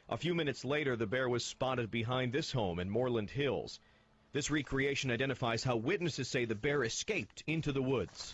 A few minutes later, the bear was spotted behind this home in Moreland Hills. This recreation identifies how witnesses say the bear escaped into the woods.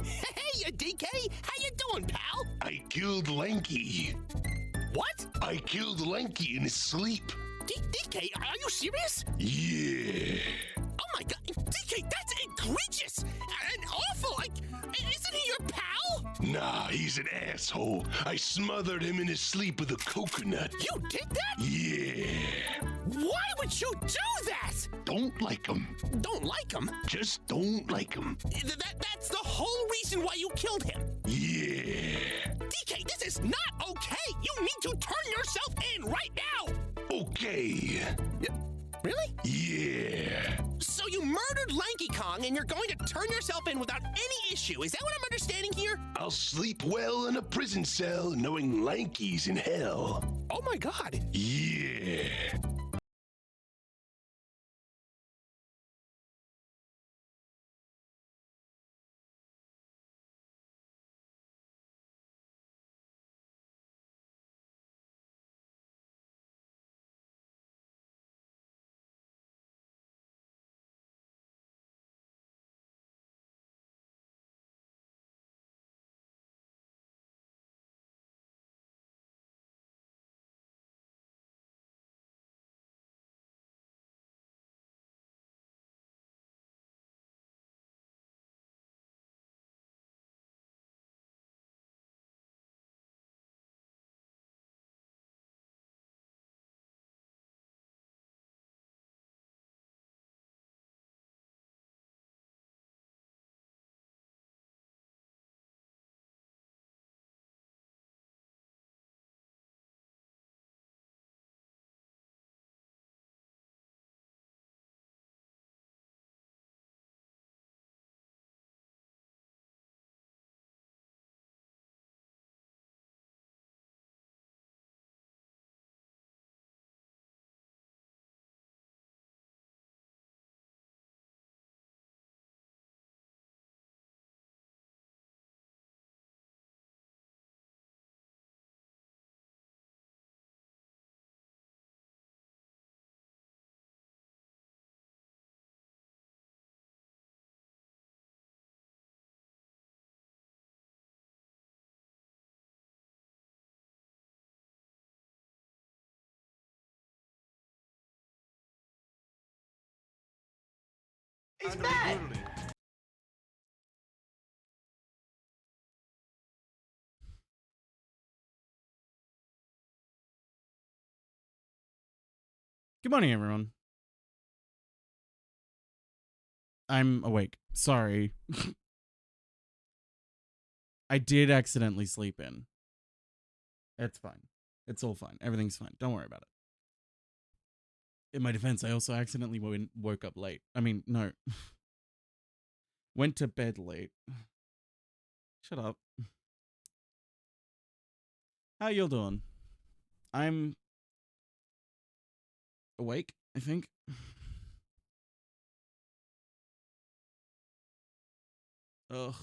Hey, DK! How you doing, pal? I killed Lanky. What? I killed Lanky in his sleep. DK, are you serious? Yeah. Oh my god, DK, that's egregious and awful. Isn't he your pal? Nah, he's an asshole. I smothered him in his sleep with a coconut. You did that? Yeah. Why would you do that? Don't like him. Don't like him? Just don't like him. That's the whole reason why you killed him. Yeah. DK, this is not okay. You need to turn yourself in right now. Okay. Really? Yeah. So you murdered Lanky Kong and you're going to turn yourself in without any issue. Is that what I'm understanding here? I'll sleep well in a prison cell knowing Lanky's in hell. Oh my god. Yeah. He's back! Good morning, everyone. I'm awake. Sorry. I did accidentally sleep in. It's fine. It's all fine. Everything's fine. Don't worry about it. In my defense, I also accidentally woke up late. I mean, no. Went to bed late. Shut up. How y'all doing? I'm awake, I think. Ugh.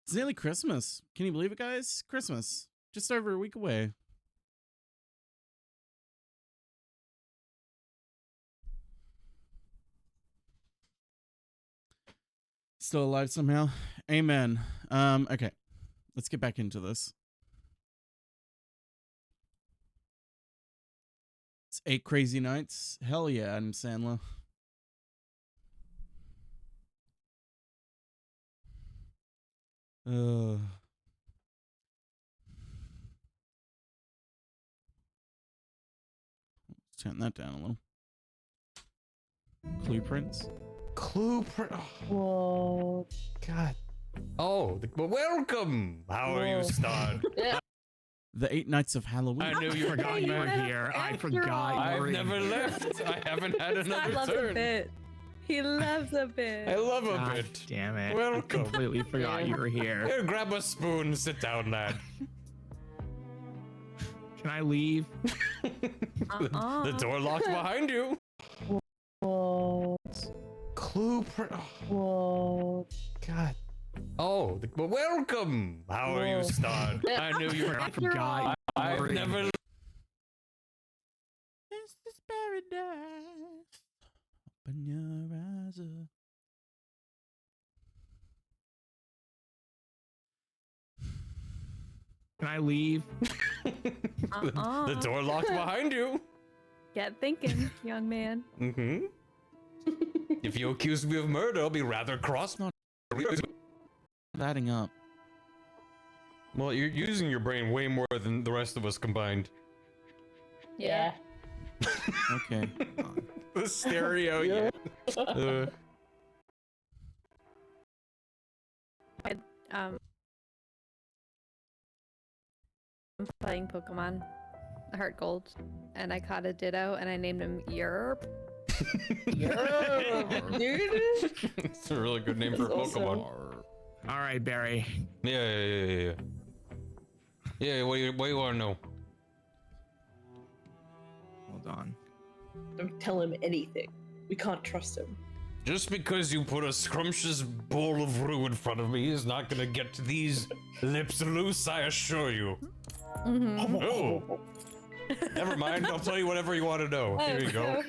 It's nearly Christmas. Can you believe it, guys? Christmas. Just over a week away. Still alive somehow. Amen. Okay. Let's get back into this. It's 8 crazy nights. Hell yeah, Adam Sandler. Let's turn that down a little. Clueprints. Clueprint. Whoa. God. Oh, welcome. How are you, Stud? The 8 Nights of Halloween. I knew you forgot you were here. I forgot you were here. I've never left. I haven't had another loves turn. a bit. He loves a bit. I love a God bit. Damn it. Welcome. I completely forgot you were here. Here, grab a spoon. Sit down, lad. Can I leave? The door locked behind you. Whoa. Clueprint. Whoa. God. Oh, welcome. How are you, Stud? I knew you were. I forgot. I've never. This is paradise. Open your eyes up. Can I leave? The door locked behind you. Get thinking, young man. Mm-hmm. If you accuse me of murder, I'll be rather cross. Not adding up. Well, you're using your brain way more than the rest of us combined. Yeah. Okay. The stereo. Yeah. I'm playing Pokemon Heart Gold, and I caught a Ditto, and I named him Yerp. It's a really good name for a Pokemon. All right, Barry. Yeah. Yeah, what do you want to know? Hold on. Don't tell him anything. We can't trust him. Just because you put a scrumptious bowl of brew in front of me is not gonna get these lips loose, I assure you. Mm-hmm. Oh. Never mind, I'll tell you whatever you want to know. Here you go.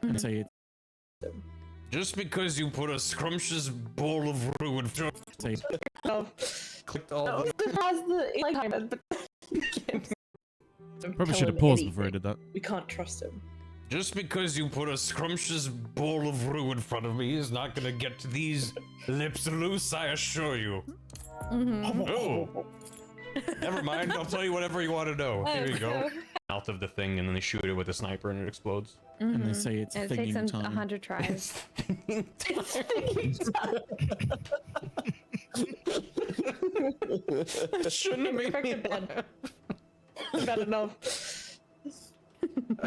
And say it. Just because you put a scrumptious bowl of brew in front of me. Say No. Clicked all No, the... it has the like time, but Don't probably tell should have him paused before I anything. did that. We can't trust him. Just because you put a scrumptious bowl of brew in front of me is not gonna get these lips loose, I assure you. Mm-hmm. Oh. Never mind, I'll tell you whatever you want to know. Here you go. Mouth of the thing, and then they shoot it with a sniper and it explodes. And they say it's And it takes thinking them time. 100 tries. Shouldn't have made me Expected one. Bad enough.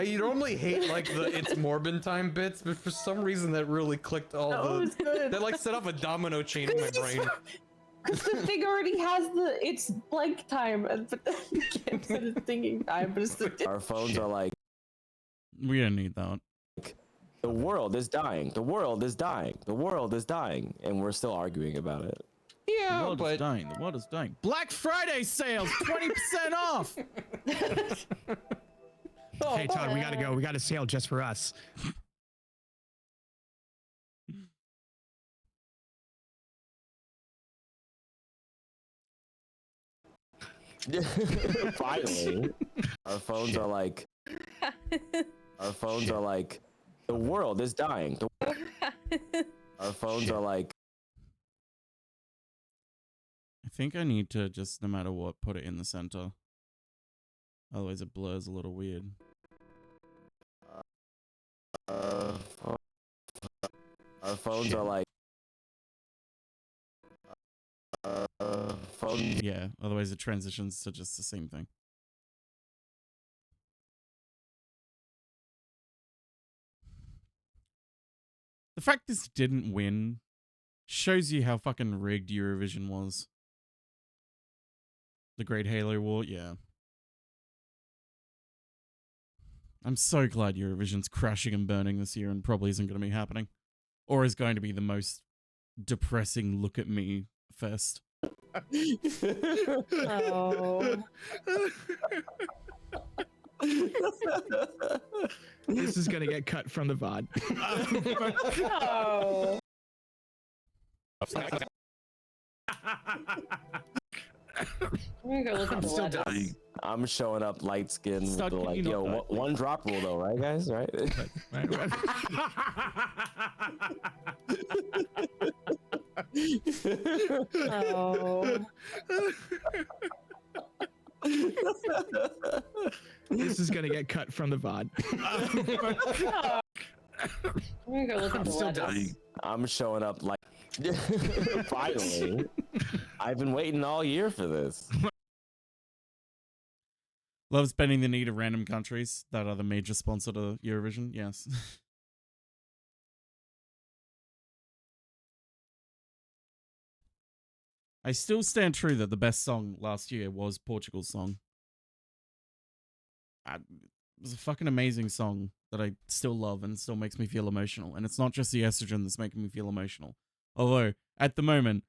You normally hate like the it's Morbin time bits, but for some reason that really clicked all No, it's good. that like set off a domino chain in my brain. Because the thing already has it's blank time, and but you can't set it thinking time, but it's the Our phones are like, We don't need that. the world is dying, the world is dying, the world is dying, and we're still arguing about it. The Yeah, world is but dying. The world is dying. Black Friday sales, 20% off. Hey, Todd, we gotta go. We got a sale just for us. Finally, our phones are like, the world is dying. Our phones are like, I think I need to just, no matter what, put it in the center. Otherwise it blurs a little weird. our phones are like, phone. Yeah, otherwise it transitions to just the same thing. The fact this didn't win shows you how fucking rigged Eurovision was. The Great Halo War, yeah. I'm so glad Eurovision's crashing and burning this year and probably isn't going to be happening. Or is going to be the most depressing look at me fest. Oh. This is gonna get cut from the VOD. Oh. I'm gonna go look at the still letter. dying. I'm showing up light skinned with Stuck, the like, you know, yo, one drop rule though, right, guys? Right? Oh. This is gonna get cut from the VOD. I'm gonna go look at the still letter. dying. I'm showing up like, finally. I've been waiting all year for this. Loves bending the knee to random countries that are the major sponsor to Eurovision, yes. I still stand true that the best song last year was Portugal's song. It was a fucking amazing song that I still love and still makes me feel emotional. And it's not just the estrogen that's making me feel emotional. Although, at the moment,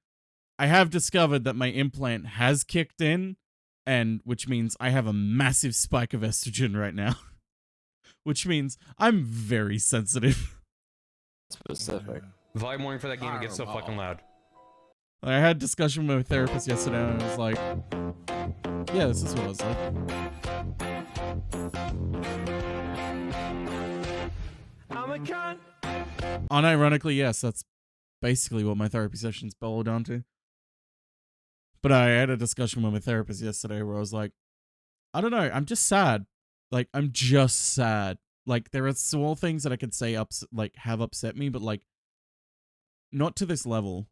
I have discovered that my implant has kicked in, and which means I have a massive spike of estrogen right now. Which means I'm very sensitive. Specific. Vibe warning for that game, it gets so fucking loud. I had a discussion with my therapist yesterday, and I was like, yeah, this is what I was like. I'm a cunt. Unironically, yes, that's basically what my therapy sessions boil down to. But I had a discussion with my therapist yesterday where I was like, I don't know, I'm just sad. Like, I'm just sad. Like, there are small things that I could say have upset me, but like, not to this level.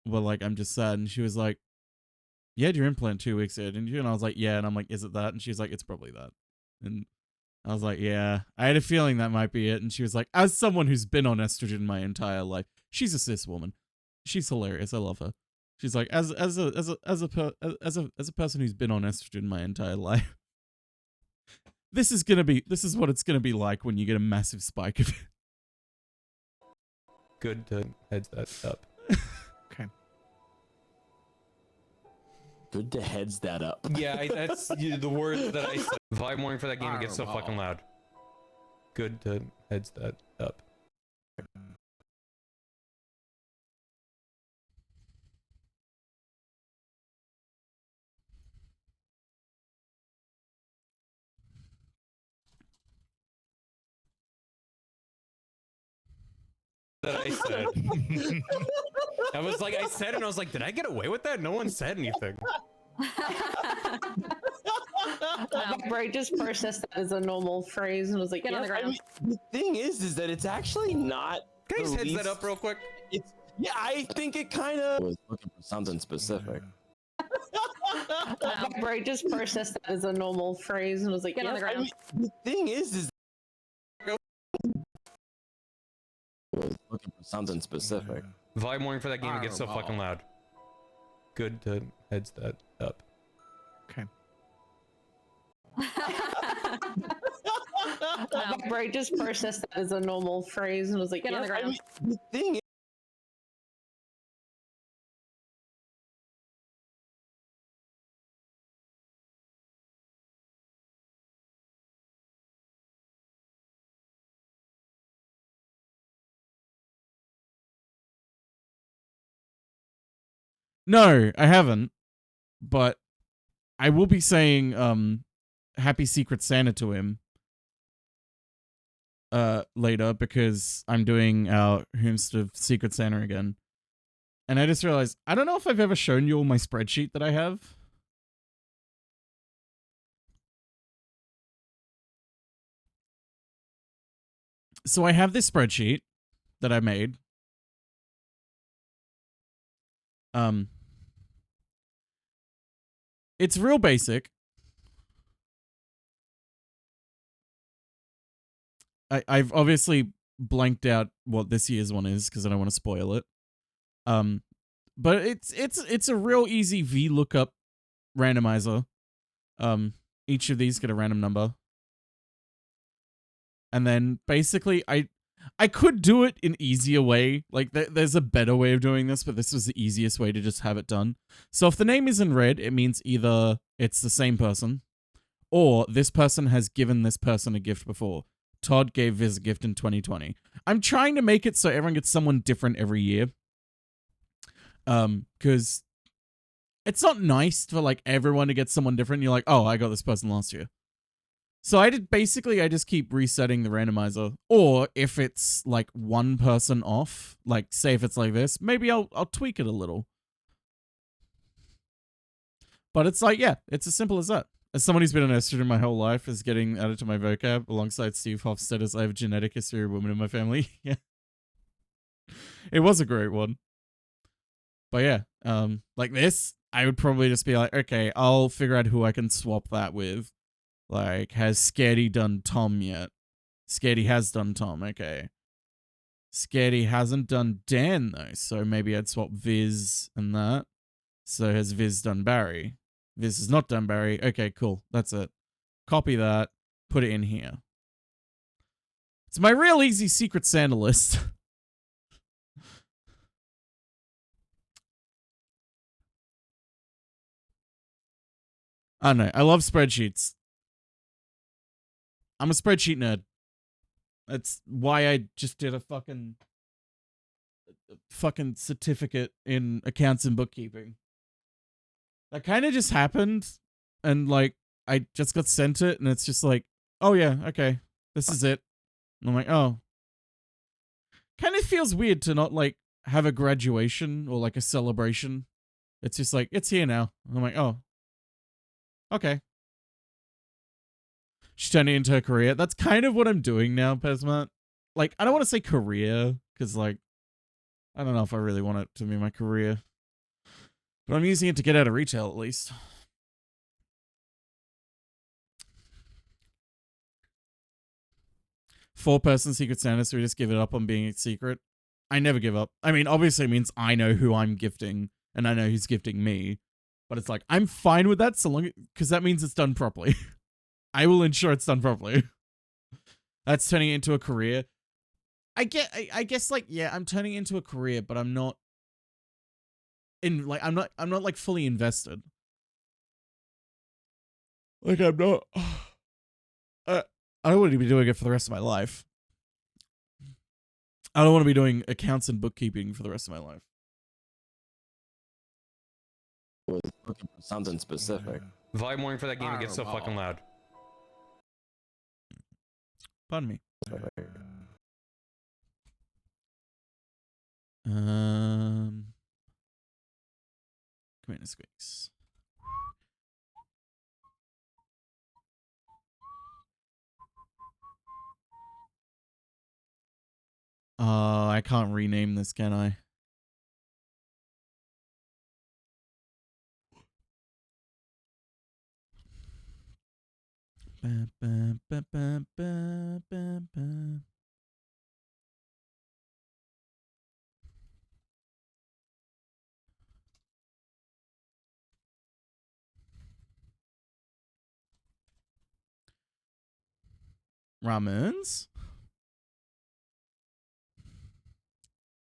But like, I'm just sad. And she was like, you had your implant 2 weeks ago, didn't you? And I was like, yeah. And I'm like, is it that? And she's like, it's probably that. And I was like, yeah, I had a feeling that might be it. And she was like, as someone who's been on estrogen my entire life, she's a cis woman. She's hilarious. I love her. She's like, as a person who's been on estrogen my entire life, this is what it's gonna be like when you get a massive spike of it. Good to heads that up. Okay. Good to heads that up. Yeah, that's the words that I said. Vibe warning for that game, it gets so fucking loud. Good to heads that up. That I said. I said, and I was like, did I get away with that? No one said anything. Right, just processed that as a normal phrase and was like, Get on the ground. I mean, the thing is that it's actually not. Can I just the heads that least- up real quick? Yeah, I think it kind of was looking for something specific. Right, just processed that as a normal phrase and was like, Get on the ground. The thing is was looking for something specific. Vibe warning for that game, it gets so fucking loud. Good to heads that up. Okay. Right, just processed that as a normal phrase and was like, Get on the ground. The thing is, No, I haven't. But I will be saying Happy Secret Santa to him later because I'm doing our Whomst of Secret Santa again. And I just realized, I don't know if I've ever shown you all my spreadsheet that I have. So I have this spreadsheet that I made. It's real basic. I've obviously blanked out what this year's one is because I don't want to spoil it. But it's a real easy VLOOKUP randomizer. Each of these get a random number. And then basically I could do it an easier way. Like there's a better way of doing this, but this was the easiest way to just have it done. So if the name is in red, it means either it's the same person or this person has given this person a gift before. Todd gave Viz a gift in 2020. I'm trying to make it so everyone gets someone different every year. Because it's not nice for like everyone to get someone different. You're like, oh, I got this person last year. So I just keep resetting the randomizer. Or if it's like one person off, like say if it's like this, maybe I'll tweak it a little. But it's like, yeah, it's as simple as that. As someone who's been an estrogen my whole life is getting added to my vocab alongside Steve Hofstad as I have a genetic history of women in my family. Yeah. It was a great one. But yeah, like this, I would probably just be like, okay, I'll figure out who I can swap that with. Like, has Scaredy done Tom yet? Scaredy has done Tom, okay. Scaredy hasn't done Dan, though, so maybe I'd swap Viz and that. So has Viz done Barry? Viz has not done Barry. Okay, cool. That's it. Copy that. Put it in here. It's my real easy Secret Santa list. I don't know. I love spreadsheets. I'm a spreadsheet nerd. That's why I just did a fucking fucking certificate in accounts and bookkeeping. That kind of just happened, and like I just got sent it, and it's just like, oh yeah, okay, this is it. And I'm like, oh. Kind of feels weird to not like have a graduation or like a celebration. It's just like, it's here now. And I'm like, oh, okay. She's turning it into her career. That's kind of what I'm doing now, Pesmat. Like, I don't want to say career, because like, I don't know if I really want it to be my career. But I'm using it to get out of retail at least. Four-person Secret Santa, so we just give it up on being a secret. I never give up. I mean, obviously it means I know who I'm gifting, and I know who's gifting me. But it's like, I'm fine with that so long, because that means it's done properly. I will ensure it's done properly. That's turning it into a career. I guess like, yeah, I'm turning it into a career, but I'm not in like, I'm not like fully invested. Like I'm not, I don't want to be doing it for the rest of my life. I don't want to be doing accounts and bookkeeping for the rest of my life. Was looking for something specific. Volume warning for that game, it gets so fucking loud. Pardon me. Commander Squeaks. I can't rename this, can I? Ba, ba, ba, ba, ba, ba, ba. Ramens?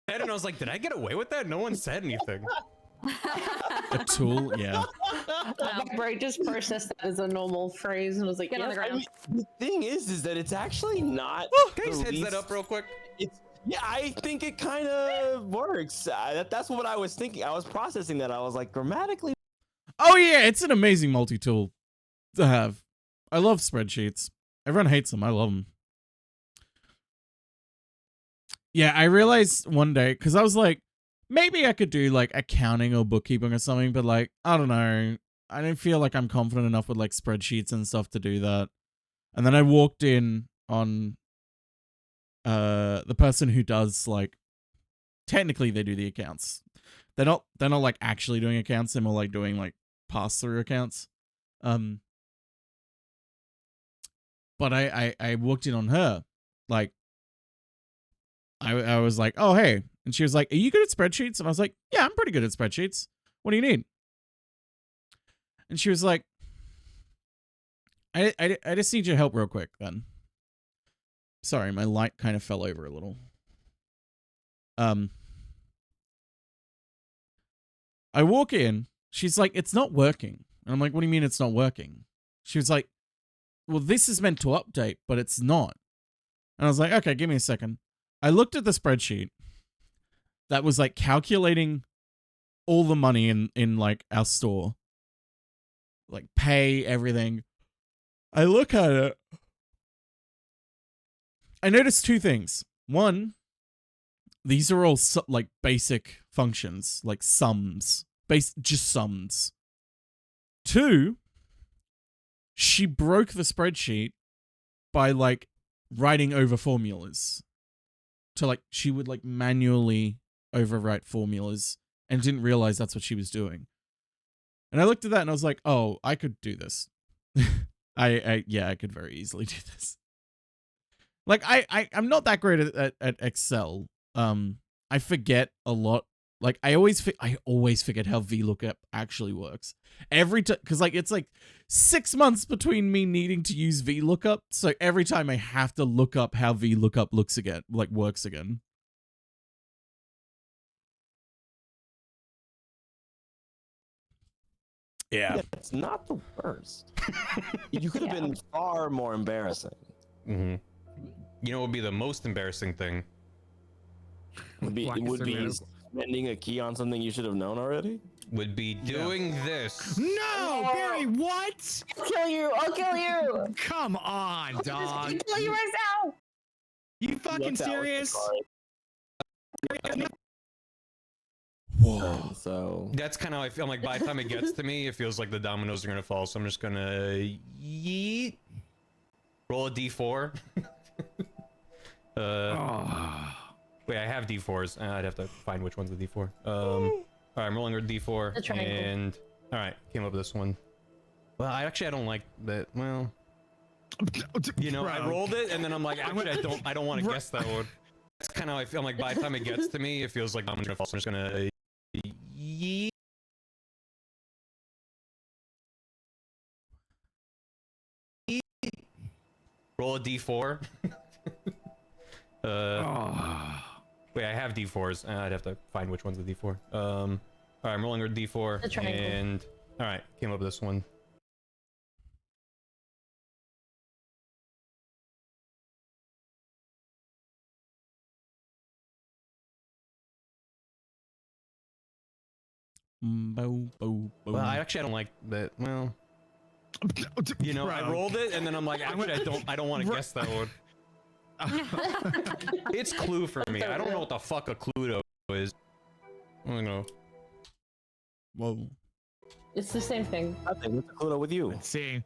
And I was like, did I get away with that? No one said anything. A tool? Yeah. My brain just processed that as a normal phrase and was like, Get on the "Yep, ground." The thing is that it's actually not. Can you the heads that least- up real quick? Yeah, I think it kind of works. That's what I was thinking. I was processing that. I was like, grammatically. Oh yeah, it's an amazing multi-tool to have. I love spreadsheets. Everyone hates them. I love them. Yeah, I realized one day, because I was like, maybe I could do like accounting or bookkeeping or something, but like, I don't know. I didn't feel like I'm confident enough with like spreadsheets and stuff to do that. And then I walked in on the person who does like, technically they do the accounts. They're not like actually doing accounts, they're more like doing like pass-through accounts. But I walked in on her, like, I was like, oh, hey. And she was like, are you good at spreadsheets? And I was like, yeah, I'm pretty good at spreadsheets. What do you need? And she was like, I just need your help real quick then. Sorry, my light kind of fell over a little. I walk in. She's like, it's not working. And I'm like, what do you mean it's not working? She was like, well, this is meant to update, but it's not. And I was like, okay, give me a second. I looked at the spreadsheet that was like calculating all the money in like our store, like pay, everything. I look at it. I noticed two things. One, these are all like basic functions, like sums, just sums. Two, she broke the spreadsheet by like writing over formulas. To like, she would like manually overwrite formulas and didn't realize that's what she was doing. And I looked at that and I was like, oh, I could do this. Yeah, I could very easily do this. Like I'm not that great at Excel. I forget a lot. Like I always forget how VLOOKUP actually works. Every time, because like it's like 6 months between me needing to use VLOOKUP, so every time I have to look up how VLOOKUP works again. Yeah. It's not the worst. You could have been far more embarrassing. Mm-hmm. You know what would be the most embarrassing thing? Would be Blackest would be Mirrors. spending a key on something you should have known already. Would be doing this. No, Barry, what? I'll kill you. I'll kill you. Come on, dog. I'll kill you right now. You fucking Looked out with the serious? card. Whoa. So That's kind of how I feel. Like by the time it gets to me, it feels like the dominoes are gonna fall. So I'm just gonna yeet. Roll a d4. Wait, I have d4s. I'd have to find which one's the d4. All right, I'm rolling a d4, The triangle. and all right, came up with this one. Well, I don't like that. Well, you know, I Bro. rolled it, and then I'm like, actually, I don't want to guess that one. That's kind of how I feel. Like by the time it gets to me, it feels like I'm gonna fall. So I'm just gonna yeet. Roll a d4. Wait, I have d4s. I'd have to find which one's the d4. All right, I'm rolling a d4, The triangle. and all right, came up with this one. Well, I don't like that. Well, you know, I Bro. rolled it, and then I'm like, actually, I don't want to guess that one. It's Clue for me. I don't know what the fuck a Cluedo is. I don't know. Whoa. It's the same thing. I think what's the Cluedo with you? Let's see.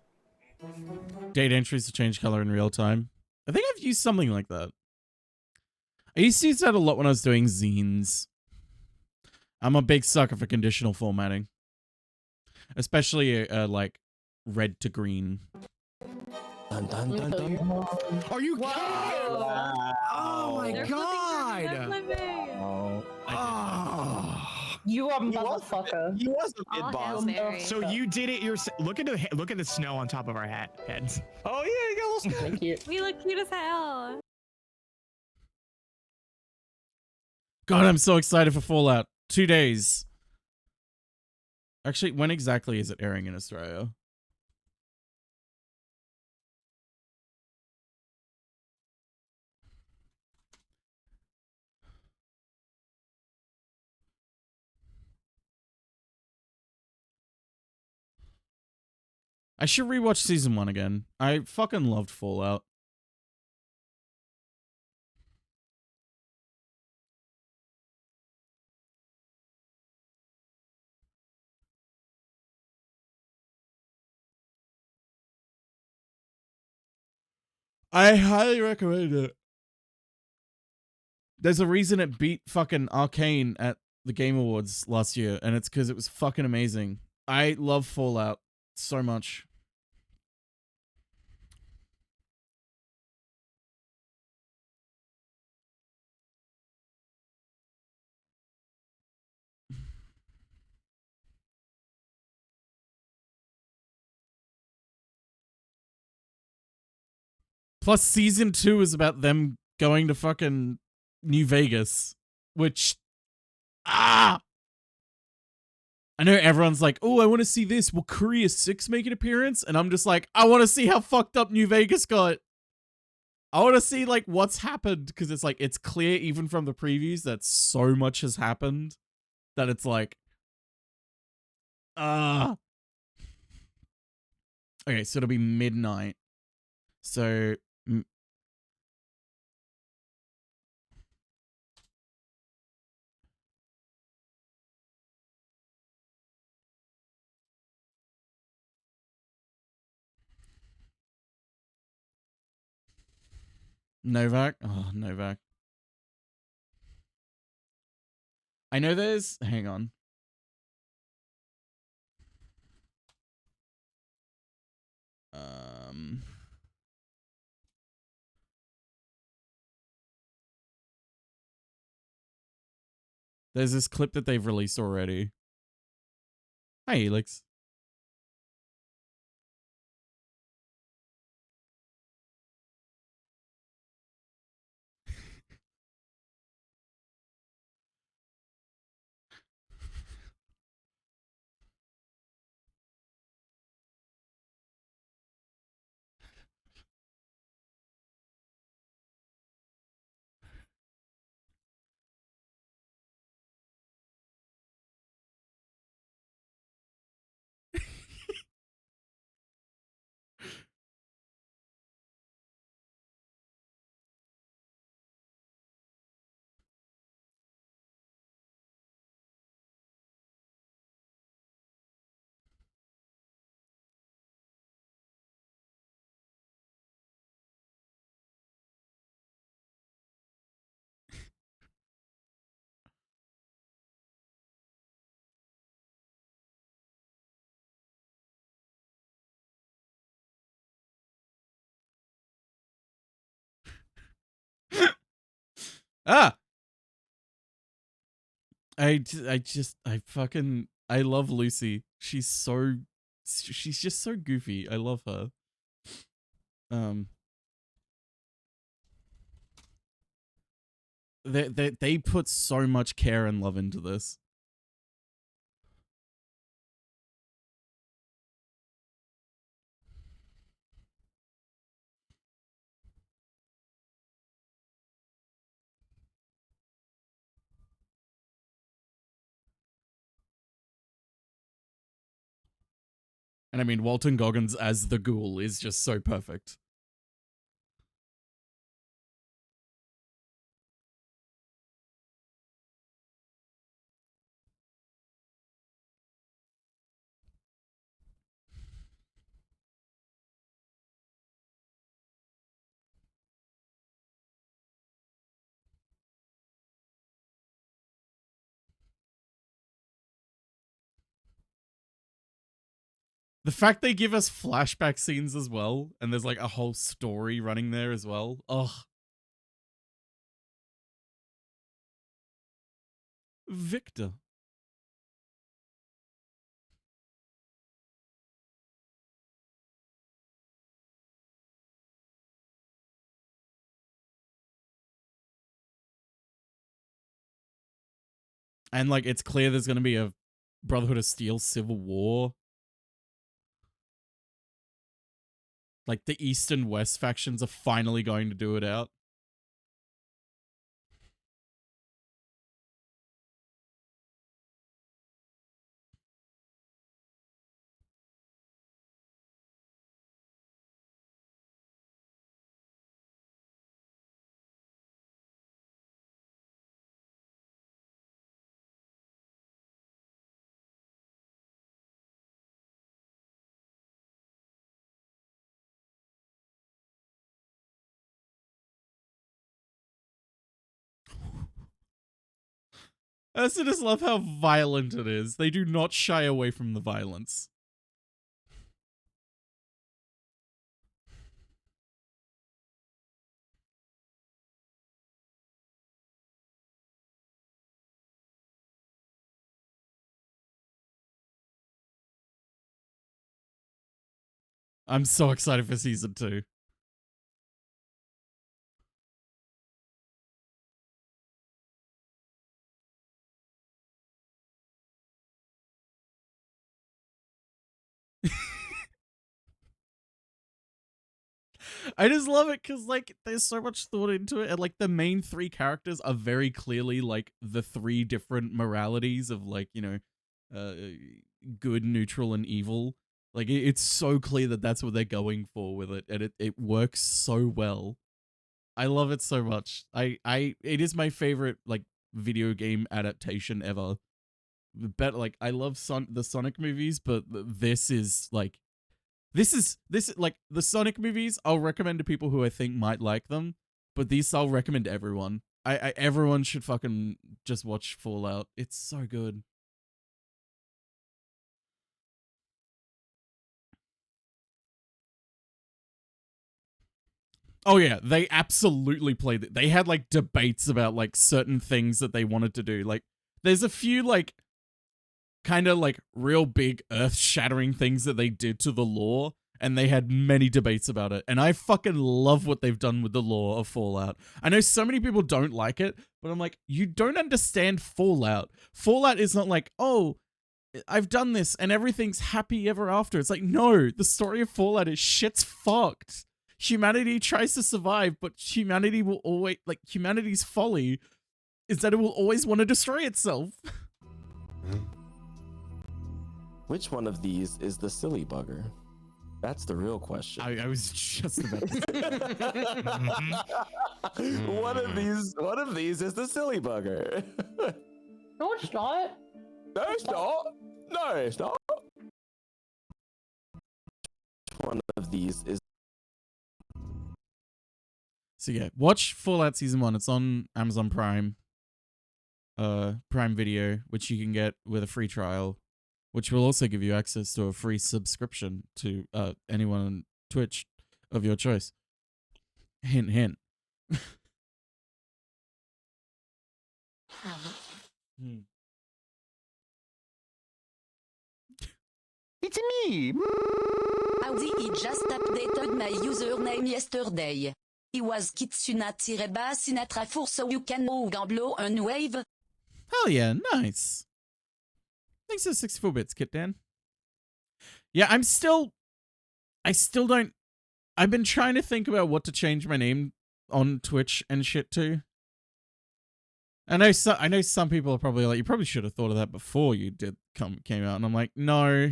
Date entries to change color in real time. I think I've used something like that. I used to use that a lot when I was doing zines. I'm a big sucker for conditional formatting. Especially like red to green. Dun, dun, dun, dun. Are you kidding? Whoa. Oh my They're god. Oh. You a He was a bit- motherfucker. He was a bit All boss. Hail Mary. So you did it yourself. Look at the snow on top of our heads. Oh yeah, you got a little. Thank you. We look cute as hell. God, I'm so excited for Fallout. 2 days. Actually, when exactly is it airing in Australia? I should rewatch season 1 again. I fucking loved Fallout. I highly recommend it. There's a reason it beat fucking Arcane at the Game Awards last year, and it's because it was fucking amazing. I love Fallout so much. Plus, season 2 is about them going to fucking New Vegas, which, I know everyone's like, oh, I want to see this. Will Korea 6 make an appearance? And I'm just like, I want to see how fucked up New Vegas got. I want to see, like, what's happened, because it's like, it's clear even from the previews that so much has happened that it's like, okay, so it'll be midnight. So, Novak? Oh, Novak. I know there's... Hang on. There's this clip that they've released already. Hi, Elix. Ah! I love Lucy. She's just so goofy. I love her. They put so much care and love into this. And I mean, Walton Goggins as the ghoul is just so perfect. The fact they give us flashback scenes as well, and there's like a whole story running there as well. Ugh. Victor. And like, it's clear there's going to be a Brotherhood of Steel civil war. Like, the East and West factions are finally going to do it out. I also just love how violent it is. They do not shy away from the violence. I'm so excited for season 2. I just love it because, like, there's so much thought into it, and like the main 3 characters are very clearly like the 3 different moralities of, like, you know, good, neutral, and evil. Like, it's so clear that that's what they're going for with it, and it works so well. I love it so much. It is my favorite like video game adaptation ever. But like, I love the Sonic movies, but this is like. This is like the Sonic movies. I'll recommend to people who I think might like them, but these I'll recommend to everyone. Everyone should fucking just watch Fallout. It's so good. Oh yeah, they absolutely played it. They had like debates about like certain things that they wanted to do. Like, there's a few like kind of like real big earth-shattering things that they did to the lore, and they had many debates about it. And I fucking love what they've done with the lore of Fallout. I know so many people don't like it, but I'm like, you don't understand Fallout. Fallout is not like, oh, I've done this and everything's happy ever after. It's like, no, the story of Fallout is shit's fucked. Humanity tries to survive, but humanity will always, like, humanity's folly is that it will always want to destroy itself. Which one of these is the silly bugger? That's the real question. I was just about to say. One of these is the silly bugger. No, it's not. No, it's not. No, it's not. One of these is. So yeah, watch Fallout Season 1. It's on Amazon Prime. Prime Video, which you can get with a free trial, which will also give you access to a free subscription to anyone on Twitch of your choice. Hint, hint. It's me. Audi, he just updated my username yesterday. He was Kitsuna-Sinatra 4 so you can move and blow and wave. Hell yeah, nice. Thanks for 64 bits, Kit Dan. Yeah, I still don't. I've been trying to think about what to change my name on Twitch and shit to. I know some people are probably like, you probably should have thought of that before you came out, and I'm like, no.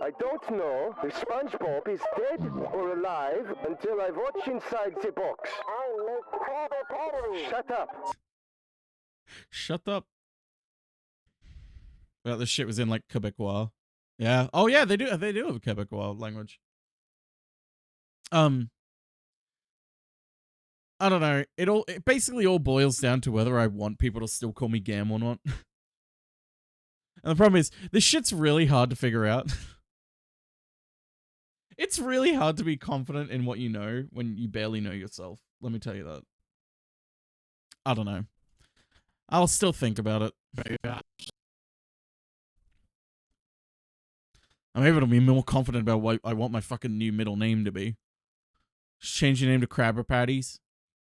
I don't know if SpongeBob is dead or alive until I watch inside the box. I make Krabby Patty. Shut up. Shut up. Well, this shit was in like Quebecois. Yeah. Oh yeah, they do have a Quebecois language. I don't know. It basically all boils down to whether I want people to still call me Gam or not. And the problem is, this shit's really hard to figure out. It's really hard to be confident in what you know when you barely know yourself. Let me tell you that. I don't know. I'll still think about it. I'm able to be more confident about what I want my fucking new middle name to be. Just change your name to Crabber Patties.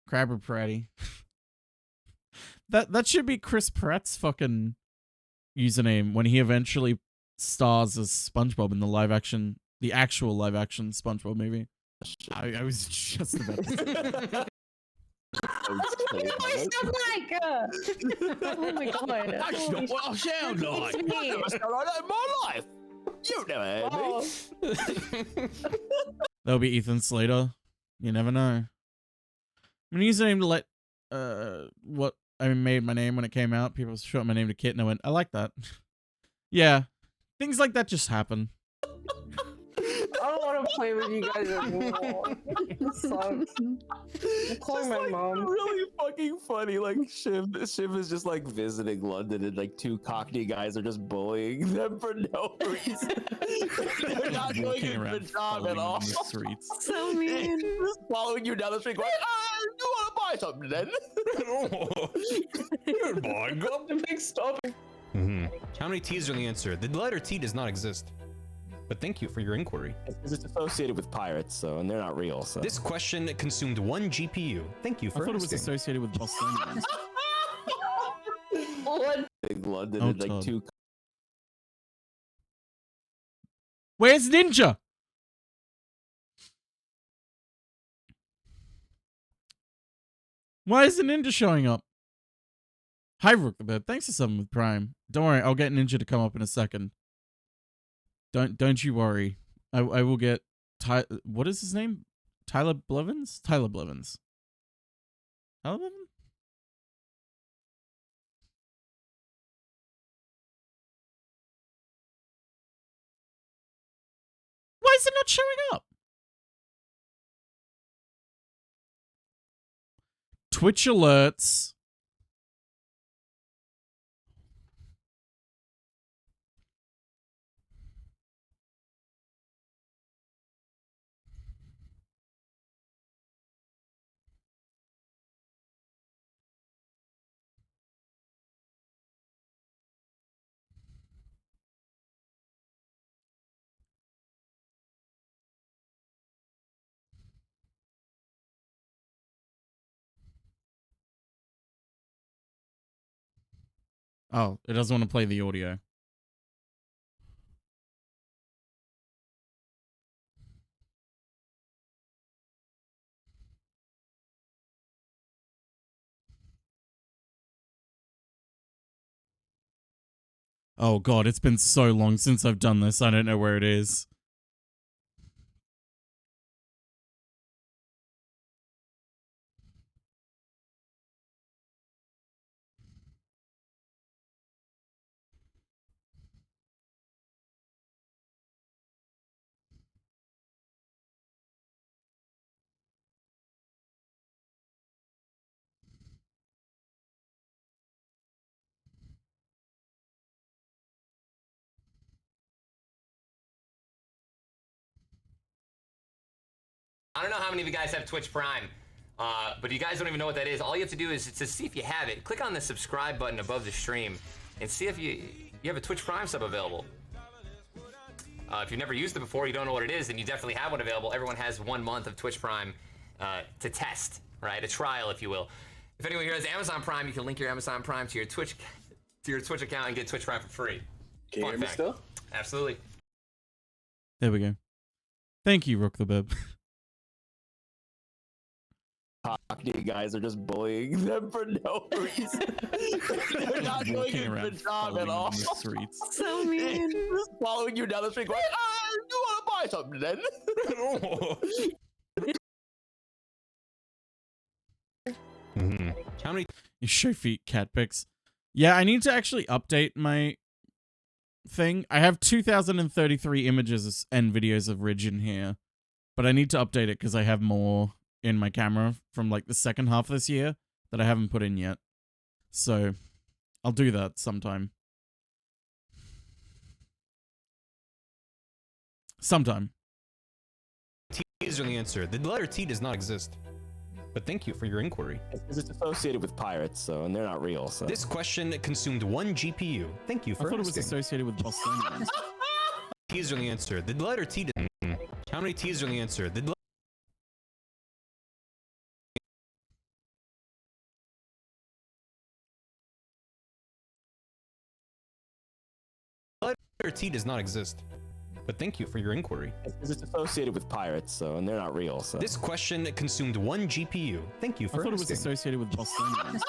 Crabber Patty. That should be Chris Pratt's fucking username when he eventually stars as SpongeBob in the actual live action SpongeBob movie. I was just about to say that. Oh my god. That's not what I sound like. It's me. I never sound like that in my life. You never heard me. That'll be Ethan Slater. You never know. I'm gonna use the name to let what I made my name when it came out. People shot my name to Kit and I went, I like that. Yeah. Things like that just happen. I don't want to play with you guys anymore. It sucks. I'm calling my mom. Really fucking funny. Like Shiv is just like visiting London, and like two Cockney guys are just bullying them for no reason. They're not doing Walking a around good job following at all. on the streets. So mean. Just following you down the street, going, "You want to buy something then?" Goodbye, go. Big stop. How many T's are in the answer? The letter T does not exist. But thank you for your inquiry. It's associated with pirates, so, and they're not real. So This question consumed 1 GPU. Thank you I for thought it was asking. associated with Bostonians. big London Oh, and like Todd. two. Where's Ninja? Why isn't Ninja showing up? Hi, Rook the Bird. Thanks for subbing with Prime. Don't worry, I'll get Ninja to come up in a second. Don't you worry. I will get what is his name? Tyler Blevins? Tyler Blevins. Tyler Blevins? Why is it not showing up? Twitch alerts. Oh, it doesn't want to play the audio. Oh god, it's been so long since I've done this. I don't know where it is. I don't know how many of you guys have Twitch Prime, But you guys don't even know what that is. All you have to do is to see if you have it. Click on the subscribe button above the stream and see if you have a Twitch Prime sub available. If you've never used it before, you don't know what it is, then you definitely have one available. Everyone has 1 month of Twitch Prime to test, right? A trial, if you will. If anyone here has Amazon Prime, you can link your Amazon Prime to your Twitch account and get Twitch Prime for free. Can you hear me still? Absolutely. There we go. Thank you, Rook the Bib. Cockney guys are just bullying them for no reason. They're not doing a good job at all. The streets. So mean. Just following you down the street going, you want to buy something then? How many? You show feet cat pics. Yeah, I need to actually update my thing. I have 2,033 images and videos of Ridge in here, but I need to update it because I have more in my camera from like the second half of this year that I haven't put in yet. So I'll do that sometime. Sometime. T is the answer. The letter T does not exist. But thank you for your inquiry. Because it's associated with pirates, so, and they're not real. So this question consumed 1 GPU. Thank you for I thought asking. it was associated with Bostonians. T's are the answer. The letter T. How many T's are the answer? The letter T does not exist. But thank you for your inquiry. Because it's associated with pirates, so, and they're not real. So this question consumed 1 GPU. Thank you for I thought asking. it was associated with Bostonians.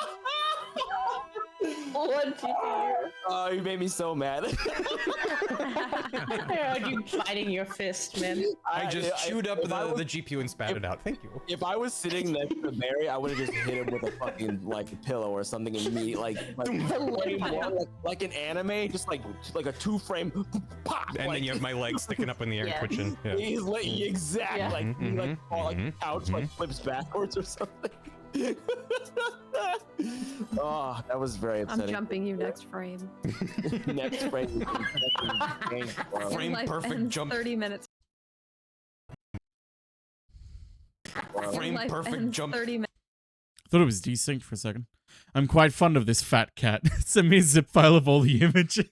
1 GPU. Oh, you made me so mad. I heard you biting your fist, man. I just chewed up the GPU and spat it out. Thank you. If I was sitting next to Barry, I would have just hit him with a fucking like pillow or something and me like an anime, just like a 2-frame pop. And then you have my legs sticking up in the air and twitching. Yeah. He's like exactly like the couch like flips backwards or something. Oh, that was very upsetting. I'm jumping you next frame. Next frame. Frame perfect jump. 30 minutes. Frame perfect jump. 30 minutes. Thought it was desynced for a second. I'm quite fond of this fat cat. Send me a zip file of all the images.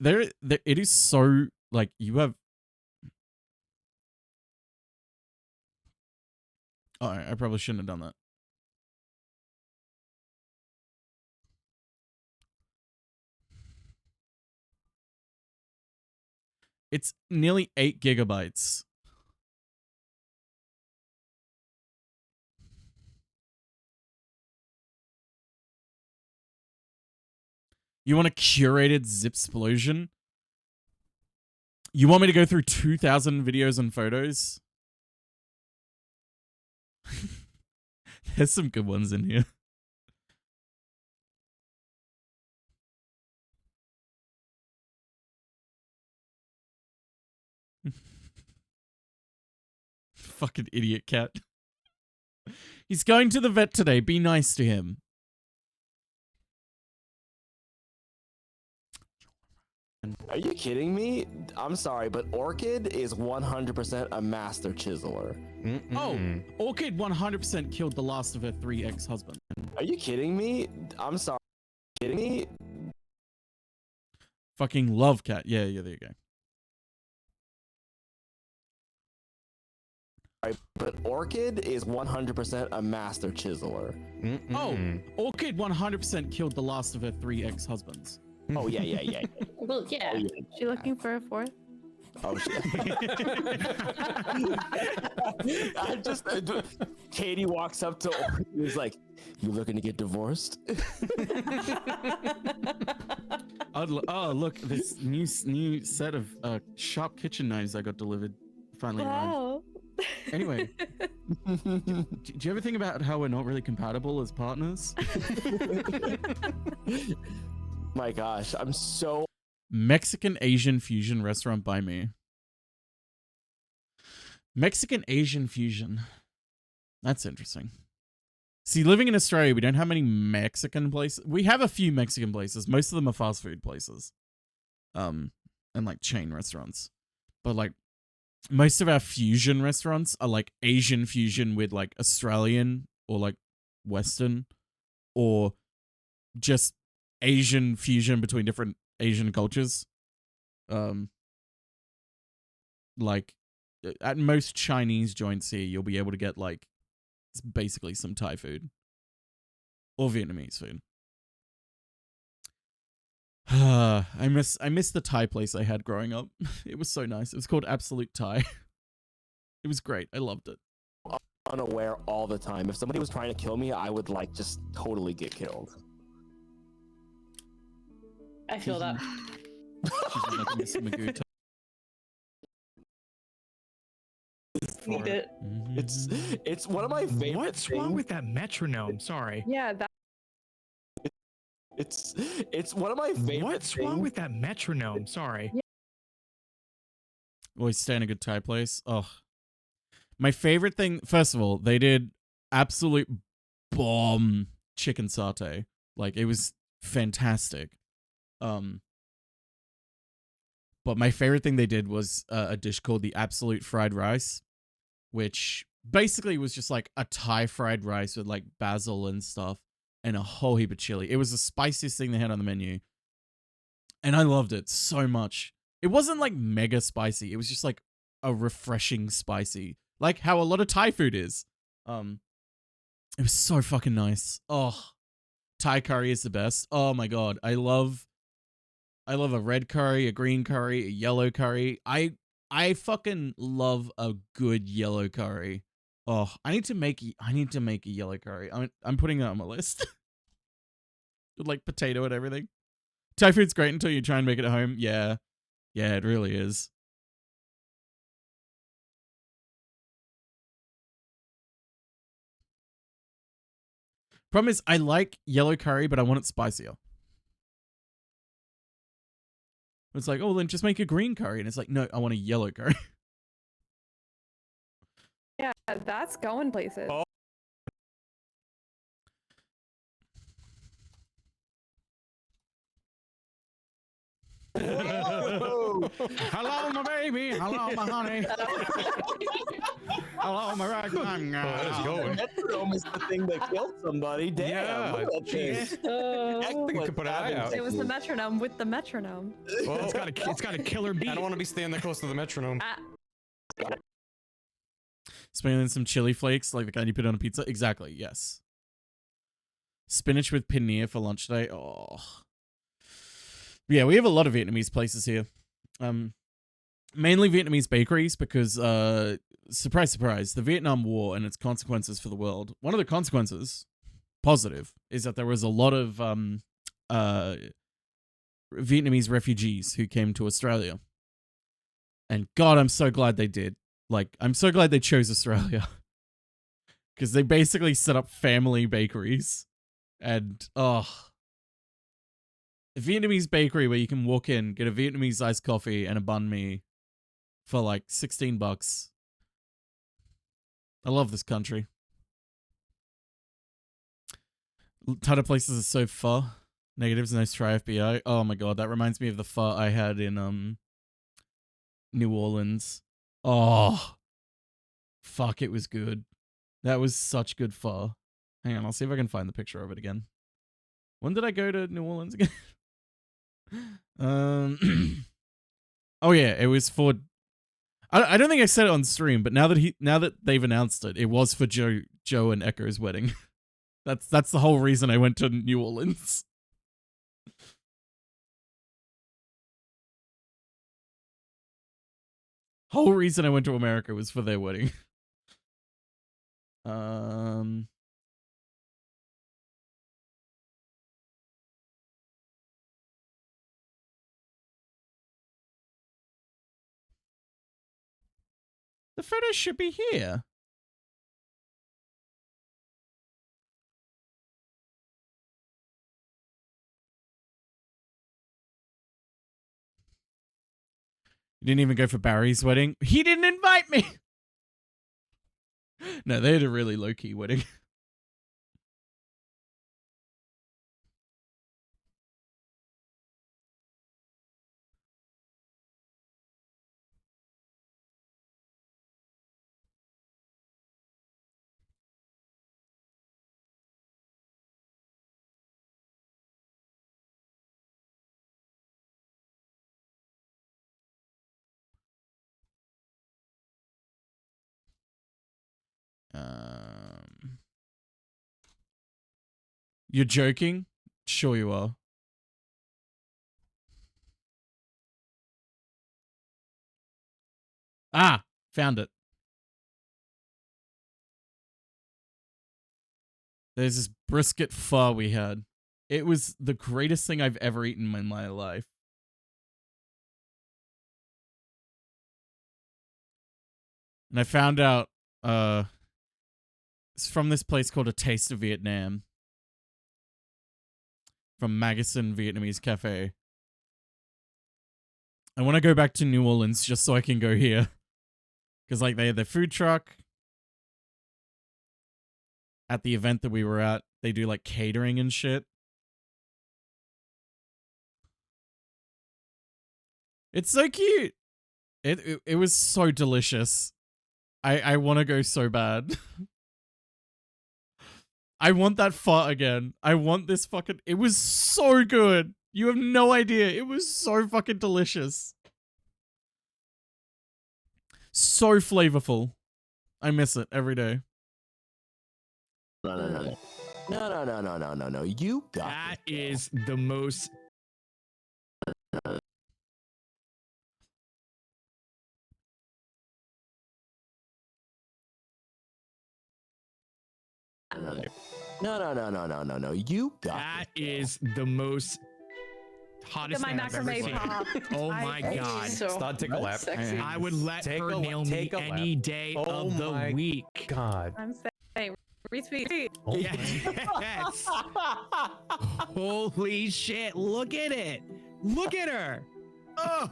There, it is so like you have. Oh, I probably shouldn't have done that. It's nearly 8 gigabytes. You want a curated Zipsplosion? You want me to go through 2,000 videos and photos? There's some good ones in here. Fucking idiot cat. He's going to the vet today. Be nice to him. Are you kidding me? I'm sorry, but Orchid is 100% a master chiseler. Oh, Orchid 100% killed the last of her 3 ex-husbands. Are you kidding me? I'm sorry. Kidding me? Fucking love cat. Yeah, there you go. But Orchid is 100% a master chiseler. Oh, Orchid 100% killed the last of her 3 ex-husbands. Oh, yeah. Well, yeah. Oh, yeah. She looking for a 4th? Oh, shit. I just, Katie walks up to Orchid and is like, you looking to get divorced? Oh, look, this new set of sharp kitchen knives I got delivered. Finally arrived. Anyway, do you ever think about how we're not really compatible as partners? My gosh, I'm so... Mexican Asian fusion restaurant by me. Mexican Asian fusion. That's interesting. See, living in Australia, we don't have many Mexican places. We have a few Mexican places. Most of them are fast food places. And like chain restaurants. But like most of our fusion restaurants are like Asian fusion with like Australian or like Western, or just Asian fusion between different Asian cultures. Like at most Chinese joints here, you'll be able to get like it's basically some Thai food or Vietnamese food. I miss the Thai place I had growing up. It was so nice. It was called Absolute Thai. It was great. I loved it. Unaware all the time. If somebody was trying to kill me, I would like just totally get killed. I feel that. She's like Miss Magoo. Need it. It's one of my favorite What's things. wrong with that metronome? Sorry. Yeah, that. It's one of my favorite What's wrong with that metronome? Sorry. Always stay in a good Thai place. Oh, my favorite thing. First of all, they did absolute bomb chicken satay. Like it was fantastic. But my favorite thing they did was a dish called the Absolute Fried Rice, which basically was just like a Thai fried rice with like basil and stuff and a whole heap of chili. It was the spiciest thing they had on the menu. And I loved it so much. It wasn't like mega spicy. It was just like a refreshing spicy, like how a lot of Thai food is. It was so fucking nice. Oh, Thai curry is the best. Oh my God. I love a red curry, a green curry, a yellow curry. I fucking love a good yellow curry. Oh, I need to make a yellow curry. I'm putting that on my list. With like potato and everything. Thai food's great until you try and make it at home. Yeah. Yeah, it really is. Problem is, I like yellow curry, but I want it spicier. It's like, oh, then just make a green curry. And it's like, no, I want a yellow curry. Yeah, that's going places. Oh. Hello, my baby. Hello, my honey. Hello, my ragtime girl. Metronome is the thing that killed somebody. Damn. Yeah, look at jeez. this. I think you could put an eye out. It was the metronome with the metronome. Well, It's got a killer beat. I don't want to be standing that close to the metronome. Sprinkling some chili flakes like the kind you put on a pizza. Exactly, yes. Spinach with paneer for lunch today. Oh. Yeah, we have a lot of Vietnamese places here. Mainly Vietnamese bakeries because, surprise, surprise, the Vietnam War and its consequences for the world. One of the consequences, positive, is that there was a lot of Vietnamese refugees who came to Australia. And God, I'm so glad they did. Like, I'm so glad they chose Australia. Because they basically set up family bakeries. And, a Vietnamese bakery where you can walk in, get a Vietnamese iced coffee and a banh mi for like $16. I love this country. A ton of places are so far. Negatives, nice try FBI. Oh my God, that reminds me of the pho I had in New Orleans. Oh, fuck, it was good. That was such good pho. Hang on, I'll see if I can find the picture of it again. When did I go to New Orleans again? Oh yeah, it was for. I don't think I said it on stream, but now that they've announced it, it was for Joe and Echo's wedding. That's the whole reason I went to New Orleans. Whole reason I went to America was for their wedding. The photos should be here. You didn't even go for Barry's wedding? He didn't invite me! No, they had a really low-key wedding. You're joking? Sure you are. Ah, found it. There's this brisket pho we had. It was the greatest thing I've ever eaten in my life. And I found out it's from this place called A Taste of Vietnam. From Magasin Vietnamese Cafe. I want to go back to New Orleans just so I can go here. Because like they had their food truck. At the event that we were at, they do like catering and shit. It's so cute. It was so delicious. I want to go so bad. I want that pho again. I want this fucking... It was so good. You have no idea. It was so fucking delicious. So flavorful. I miss it every day. No. You got that is the most. No. You got that is the most hottest Look thing at I've my ever macrame seen. pop. Oh my god! Start take a lap. I would let her nail me any day of the week. God. I'm saying, retweet. Oh Yes. Holy shit! Look at it. Look at her. Oh.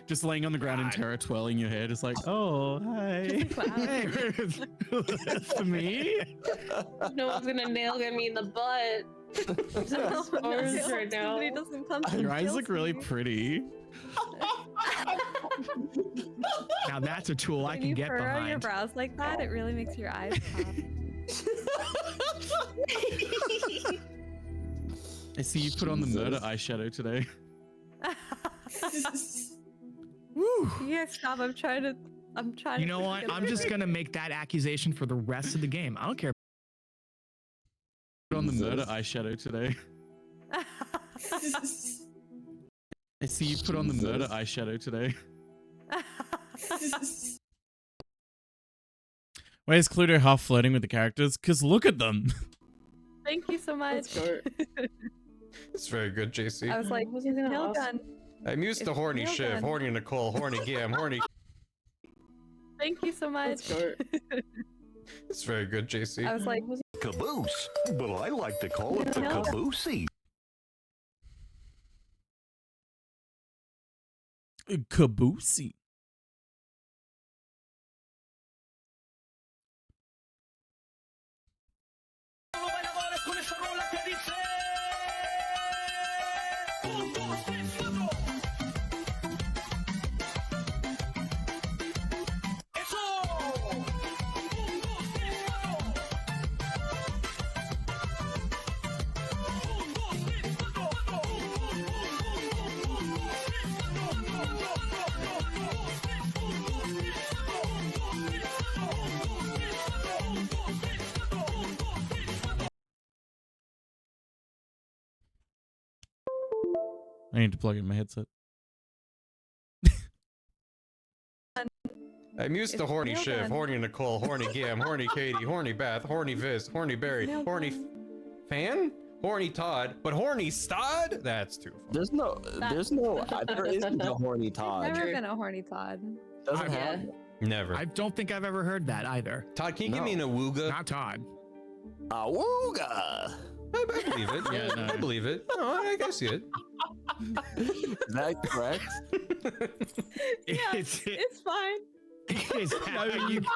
Just laying on the ground in terror, twirling your hair, just like, oh, hi. Hey, that's me. No one's gonna nail get me in the butt. Right now. Somebody doesn't come to Your eyes kill look really me. pretty. Now that's a tool I When can you get furrow behind. your brows like that, it really makes your eyes pop. I see you put on the murder eyeshadow today. Woo. You guys stop. I'm trying to. You know what? I'm just gonna make that accusation for the rest of the game. I don't care. Put on the murder eyeshadow today. I see you put on the murder eyeshadow today. Why is Cluedo half flirting with the characters? Because look at them. Thank you so much. It's very good, JC. I was like, nail gun. I'm used to It's horny nail Shiv, gun. horny Nicole, horny Gam, horny. Thank you so much. It's very good, JC. I was like, Caboose, but I like to call it the No. caboosey. Caboosey. I need to plug in my headset. I'm used to horny nail Shiv, gun. horny Nicole, horny Gam, horny Katie, horny Beth, horny Viz, horny Barry, Nail horny gun. Fan, horny Todd, but horny Stod? That's too far. There isn't a horny Todd. never been a horny Todd. Doesn't have. Never. I don't think I've ever heard that either. Todd, can you give me an awooga? Not Todd. Awooga. I believe it. Yeah, no. I believe it. No, I see it. Is that correct? Yeah, Is it- it's fine. is that how you? That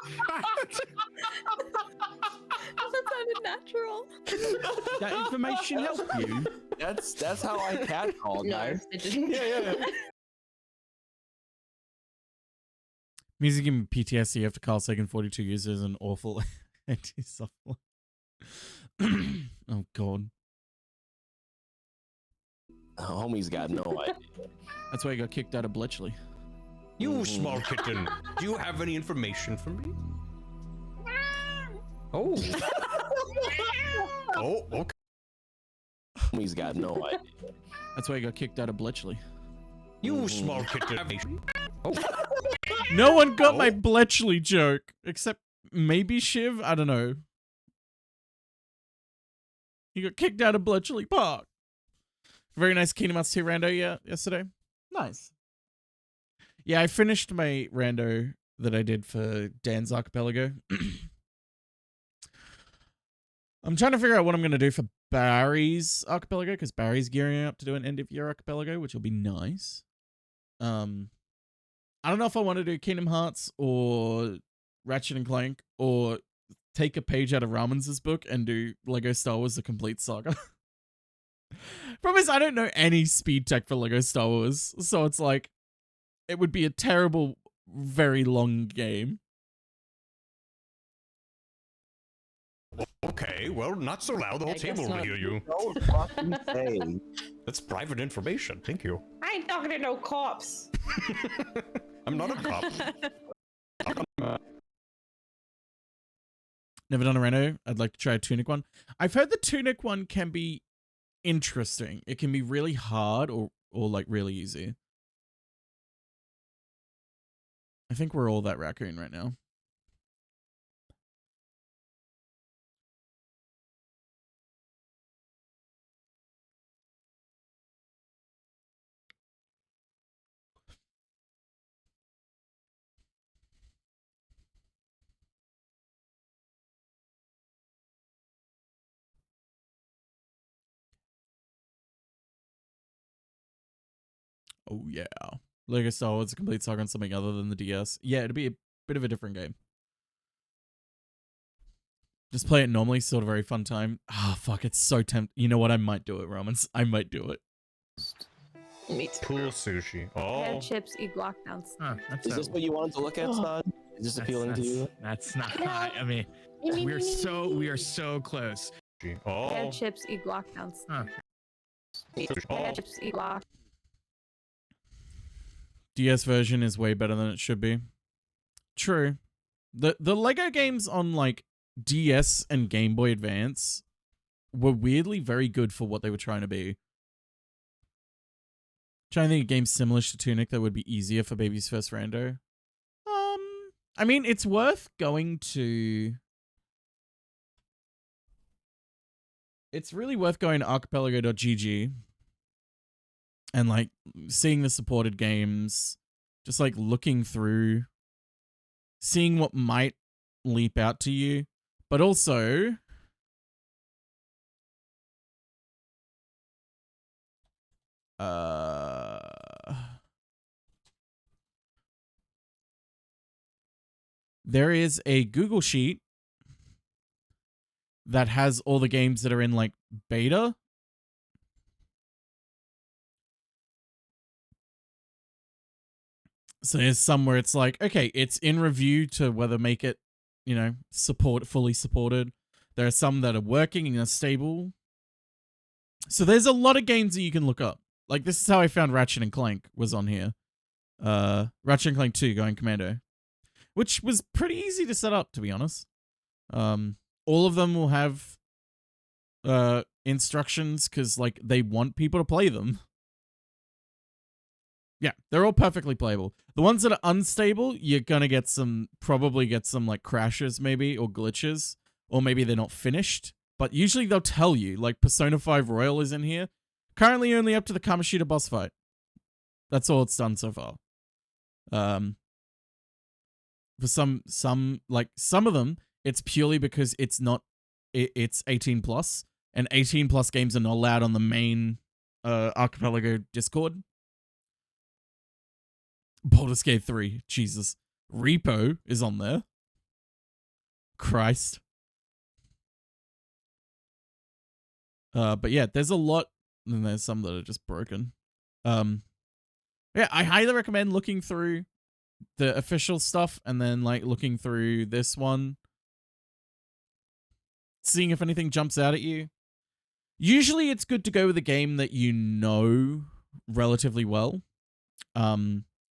sounded natural. That information helped you. That's how I catcall, guys. Yeah. Music giving me PTSD after Carl Sagan 42 years is an awful anti-software. Oh god. Homie's got no idea. That's why he got kicked out of Bletchley. You small kitten, do you have any information for me? Oh. Oh, okay. He's got no idea. That's why he got kicked out of Bletchley. You small kid. Oh. No one got my Bletchley joke, except maybe Shiv. I don't know. He got kicked out of Bletchley Park. Very nice Kingdom Hearts 2 rando yesterday. Nice. Yeah, I finished my rando that I did for Dan's Archipelago. I'm trying to figure out what I'm going to do for Barry's Archipelago, because Barry's gearing up to do an end-of-year Archipelago, which will be nice. I don't know if I want to do Kingdom Hearts or Ratchet and Clank, or take a page out of Ramens's book and do Lego Star Wars: The Complete Saga. Problem is, I don't know any speed tech for Lego Star Wars, so it's like, it would be a terrible, very long game. Okay, well, not so loud. The whole table will hear you. That's private information. Thank you. I ain't talking to no cops. I'm not a cop. Never done a reno. I'd like to try a Tunic one. I've heard the Tunic one can be interesting. It can be really hard or like really easy. I think we're all that raccoon right now. Oh yeah. Lego Star Wars: A Complete Saga on something other than the DS. Yeah, it'd be a bit of a different game. Just play it normally, sort of very fun time. Ah, fuck, it's so tempting. You know what? I might do it, Ramens. I might do it. Pool sushi. I Oh. had chips, eat lockdowns. Is this what you wanted to look at, Stod? Is this appealing to you? That's not. I mean, we are so close. I Oh. had chips, eat lockdowns. I had chips, eat lock. DS version is way better than it should be. True. The Lego games on like DS and Game Boy Advance were weirdly very good for what they were trying to be. Trying to think of games similar to Tunic that would be easier for Baby's First Rando. I mean, it's worth going to... It's really worth going to archipelago.gg and like seeing the supported games, just like looking through, seeing what might leap out to you, but also there is a Google Sheet that has all the games that are in like beta. So there's some where it's like, okay, it's in review to whether make it, you know, fully supported. There are some that are working and are stable. So there's a lot of games that you can look up. Like, this is how I found Ratchet and Clank was on here. Ratchet and Clank 2 Going Commando, which was pretty easy to set up, to be honest. All of them will have instructions because, like, they want people to play them. Yeah, they're all perfectly playable. The ones that are unstable, you're gonna probably get some like crashes maybe, or glitches, or maybe they're not finished. But usually they'll tell you, like Persona 5 Royal is in here. Currently only up to the Kamoshida boss fight. That's all it's done so far. For some of them, it's purely because it's 18 plus, and 18 plus games are not allowed on the main Archipelago Discord. Baldur's Gate 3, Jesus. Repo is on there. Christ. But yeah, there's a lot, and there's some that are just broken. Yeah, I highly recommend looking through the official stuff and then like looking through this one, seeing if anything jumps out at you. Usually it's good to go with a game that you know relatively well,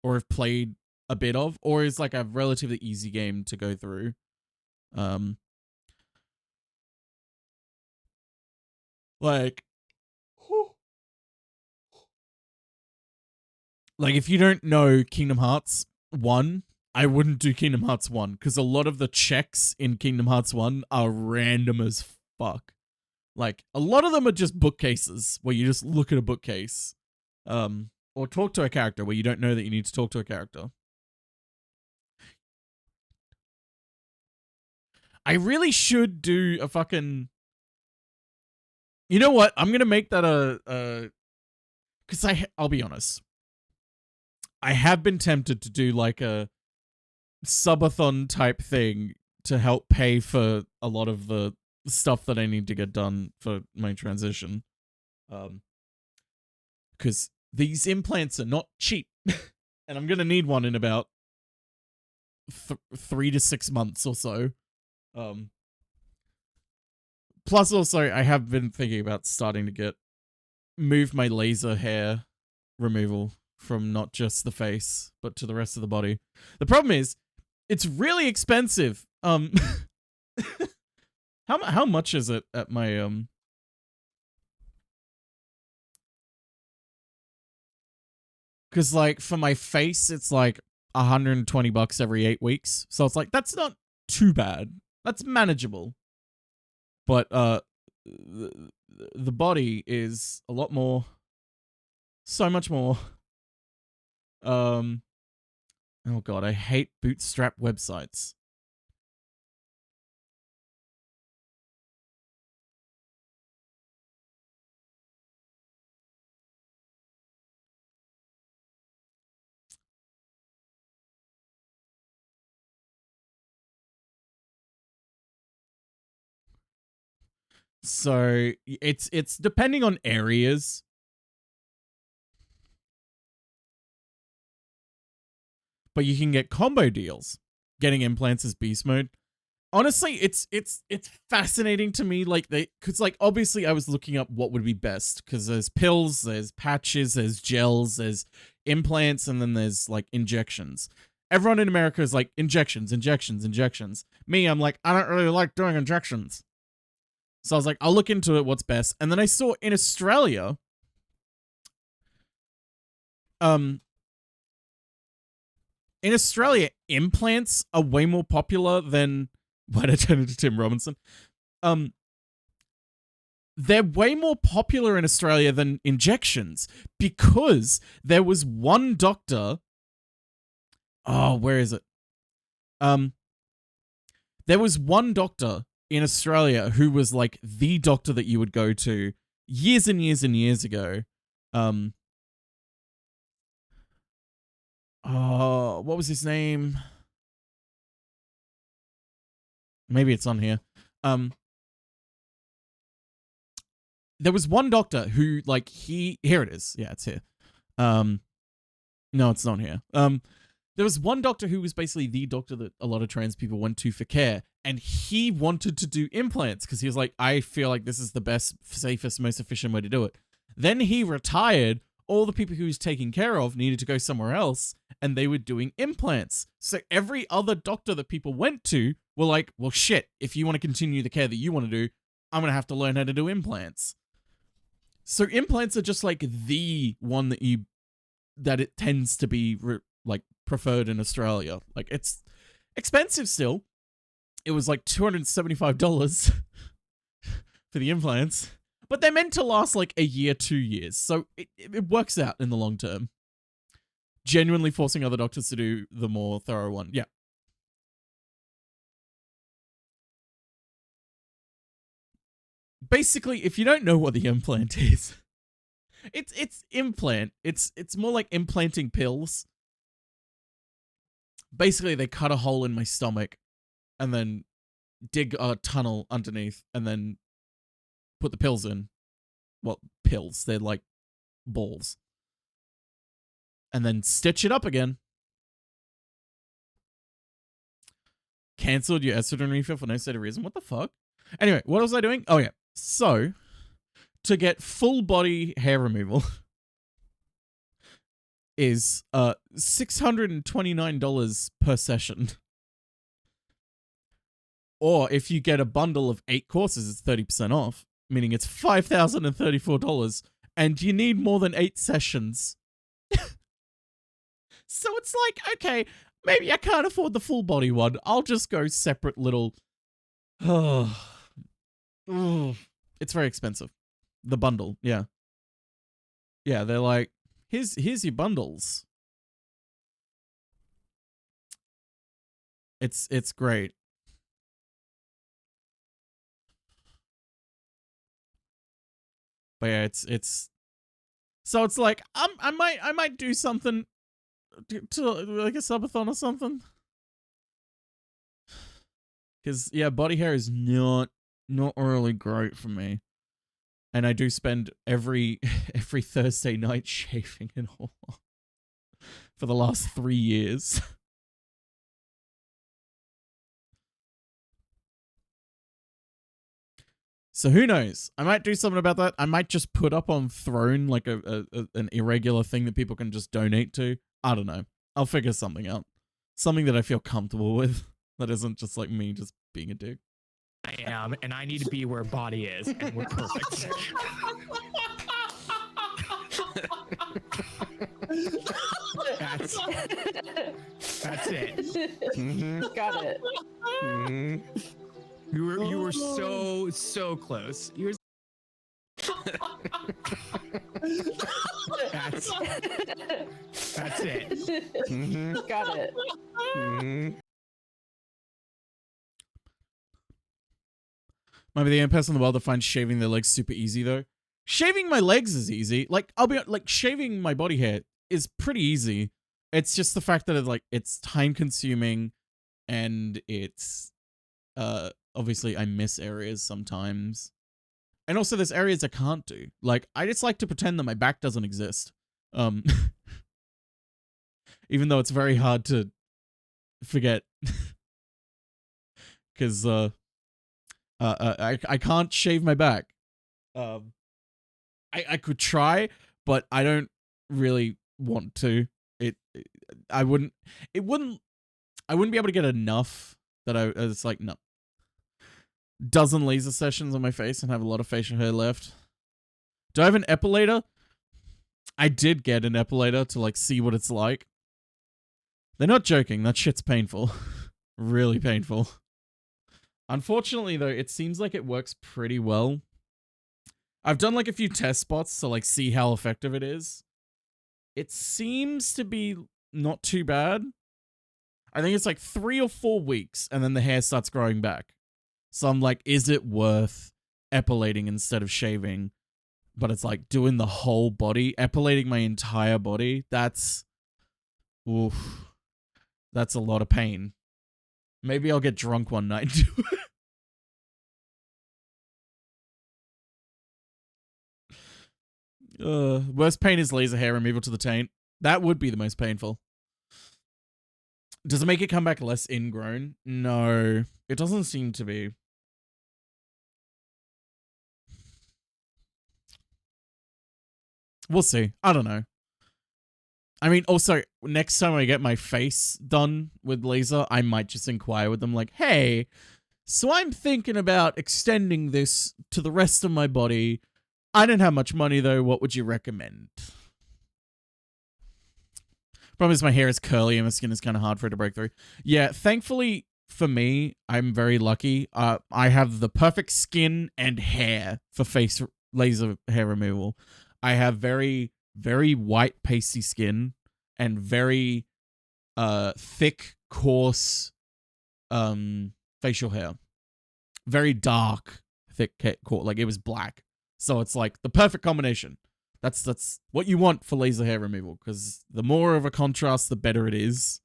or have played a bit of, or is like a relatively easy game to go through. Like if you don't know Kingdom Hearts 1, I wouldn't do Kingdom Hearts 1 because a lot of the checks in Kingdom Hearts 1 are random as fuck. Like, a lot of them are just bookcases where you just look at a bookcase. Or talk to a character where you don't know that you need to talk to a character. I really should do a fucking... You know what? I'm going to make that a... Because I'll be honest. I have been tempted to do like a subathon type thing to help pay for a lot of the stuff that I need to get done for my transition. Because these implants are not cheap. And I'm going to need one in about 3 to 6 months or so. Plus also, I have been thinking about starting to move my laser hair removal from not just the face, but to the rest of the body. The problem is, it's really expensive. How much is it at my Because like for my face, it's like $120 every 8 weeks. So it's like that's not too bad. That's manageable. But the body is a lot more. So much more. Oh god, I hate bootstrap websites. So it's depending on areas. But you can get combo deals. Getting implants as beast mode. Honestly, it's fascinating to me. Like because like obviously I was looking up what would be best because there's pills, there's patches, there's gels, there's implants, and then there's like injections. Everyone in America is like injections. Me, I'm like I don't really like doing injections. So I was like, I'll look into it. What's best? And then I saw in Australia, implants are way more popular than... Why'd I turn into Tim Robinson? They're way more popular in Australia than injections because there was one doctor... Oh, where is it? There was one doctor in Australia who was like the doctor that you would go to years and years and years ago. Oh, what was his name? Maybe it's on here. There was one doctor who like here it is. Yeah, it's here. No, it's not here. There was one doctor who was basically the doctor that a lot of trans people went to for care, and he wanted to do implants because he was like, I feel like this is the best, safest, most efficient way to do it. Then he retired. All the people he was taking care of needed to go somewhere else, and they were doing implants. So every other doctor that people went to were like, well, shit, if you want to continue the care that you want to do, I'm going to have to learn how to do implants. So implants are just like the one that it tends to be like preferred in Australia. Like it's expensive still. It was like $275 for the implants. But they're meant to last like a year, 2 years. So it works out in the long term. Genuinely forcing other doctors to do the more thorough one. Yeah. Basically, if you don't know what the implant is, it's implant. It's more like implanting pills. Basically, they cut a hole in my stomach and then dig a tunnel underneath and then put the pills in. Well, pills. They're like balls. And then stitch it up again. Cancelled your estrogen refill for no stated reason. What the fuck? Anyway, what was I doing? Oh, yeah. So, to get full body hair removal is $629 per session. Or if you get a bundle of 8 courses, it's 30% off. meaning it's $5,034, and you need more than 8 sessions. So it's like, okay, maybe I can't afford the full body one. I'll just go separate little. Oh, it's very expensive. The bundle, yeah. Yeah, they're like, here's your bundles. It's great. But yeah, it's so it's like I might do something to like a subathon or something. Cause yeah, body hair is not really great for me. And I do spend every Thursday night shaving it all for the last 3 years. So who knows? I might do something about that. I might just put up on Throne like an irregular thing that people can just donate to. I don't know. I'll figure something out. Something that I feel comfortable with. That isn't just like me just being a dick. I am, and I need to be where body is, and we're perfect. That's it. Got it. You were so close. You were. That's it. Got it. Might be the only person in the world that finds shaving their legs super easy though. Shaving my legs is easy. Like I'll be like shaving my body hair is pretty easy. It's just the fact that it's time consuming, and it's obviously I miss areas sometimes. And also there's areas I can't do. Like I just like to pretend that my back doesn't exist. Even though it's very hard to forget. Cuz I can't shave my back. I could try, but I don't really want to. I wouldn't be able to get enough that it's like, no. Dozen laser sessions on my face and have a lot of facial hair left. Do I have an epilator? I did get an epilator to like see what it's like. They're not joking. That shit's painful. Really painful. Unfortunately, though, it seems like it works pretty well. I've done like a few test spots to like see how effective it is. It seems to be not too bad. I think it's like 3 or 4 weeks and then the hair starts growing back. So I'm like, is it worth epilating instead of shaving? But it's like doing the whole body, epilating my entire body. That's a lot of pain. Maybe I'll get drunk one night and do it. Worst pain is laser hair removal to the taint. That would be the most painful. Does it make it come back less ingrown? No, it doesn't seem to be. We'll see. I don't know. I mean, also, next time I get my face done with laser, I might just inquire with them like, hey, so I'm thinking about extending this to the rest of my body. I don't have much money, though. What would you recommend? Problem is my hair is curly and my skin is kind of hard for it to break through. Yeah, thankfully for me, I'm very lucky. I have the perfect skin and hair for face laser hair removal. I have very, very white, pasty skin and very thick, coarse facial hair. Very dark, thick, like it was black. So it's like the perfect combination. That's what you want for laser hair removal, because the more of a contrast, the better it is.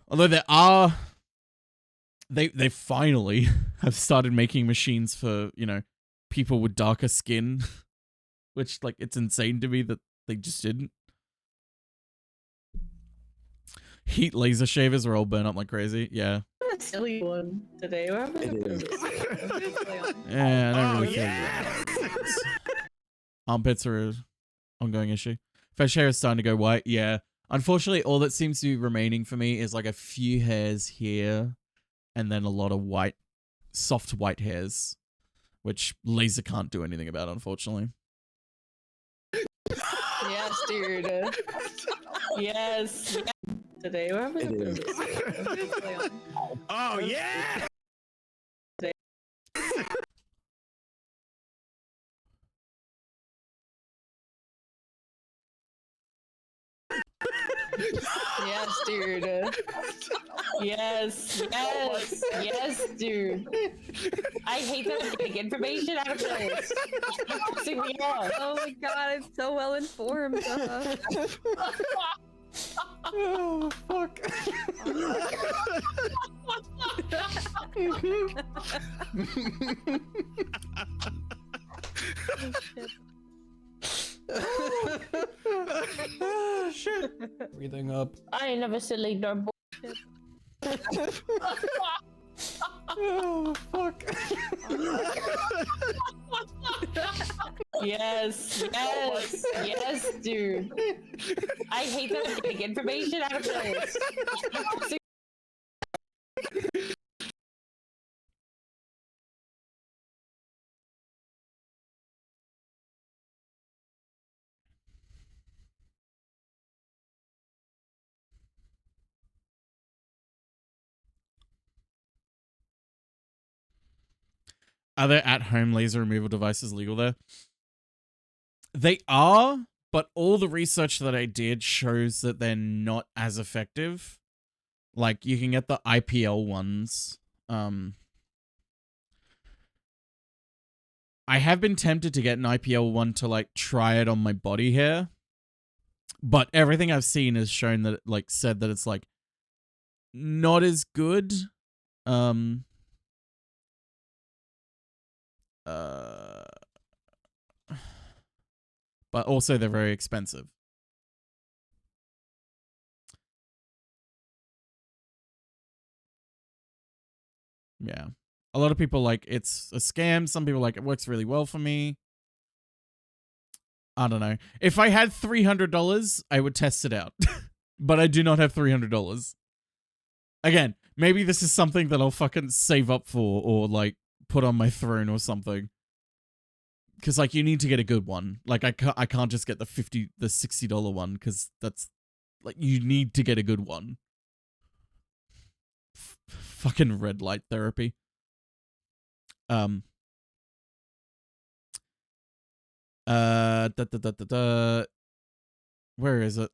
Although they finally have started making machines for, you know, people with darker skin, which, like, it's insane to me that they just didn't. Heat laser shavers are all burn up like crazy. Yeah. A silly one today. Yeah, I don't really care. Armpits are an ongoing issue. Facial hair is starting to go white. Yeah. Unfortunately, all that seems to be remaining for me is like a few hairs here and then a lot of white, soft white hairs which laser can't do anything about, unfortunately. Yes, dude. Yes. Today, what happened? Oh yeah. Yes, dude. Yes, yes, yes, dude. I hate that I'm getting information out of this. It's pissing me off. Oh my god, I'm so well informed. Oh, fuck. Oh, shit. Breathing up. I ain't never silly nor bullshit. Oh, fuck. Yes, yes, yes, dude. I hate that I'm getting information out of this. It's pissing Are there at-home laser removal devices legal there? They are, but all the research that I did shows that they're not as effective. Like, you can get the IPL ones. I have been tempted to get an IPL one to, like, try it on my body hair. But everything I've seen has shown that, like, said that it's, like, not as good. But also they're very expensive. Yeah. A lot of people like it's a scam. Some people like it works really well for me. I don't know. If I had $300, I would test it out. But I do not have $300. Again, maybe this is something that I'll fucking save up for or like put on my throne or something. Because like you need to get a good one. Like I can't just get the $60 one because that's like you need to get a good one. Fucking red light therapy. Where is it?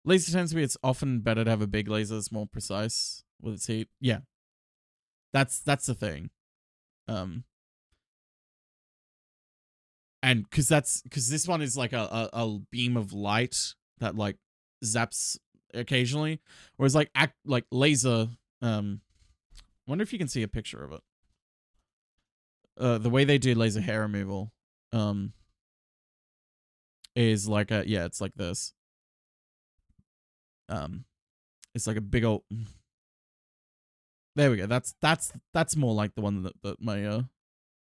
Laser tends to be, it's often better to have a big laser that's more precise with its heat. Yeah. That's the thing. And because this one is like a beam of light that like zaps occasionally, whereas like laser. Wonder if you can see a picture of it. The way they do laser hair removal, is like it's like this. It's like a big old. There we go. That's more like the one that my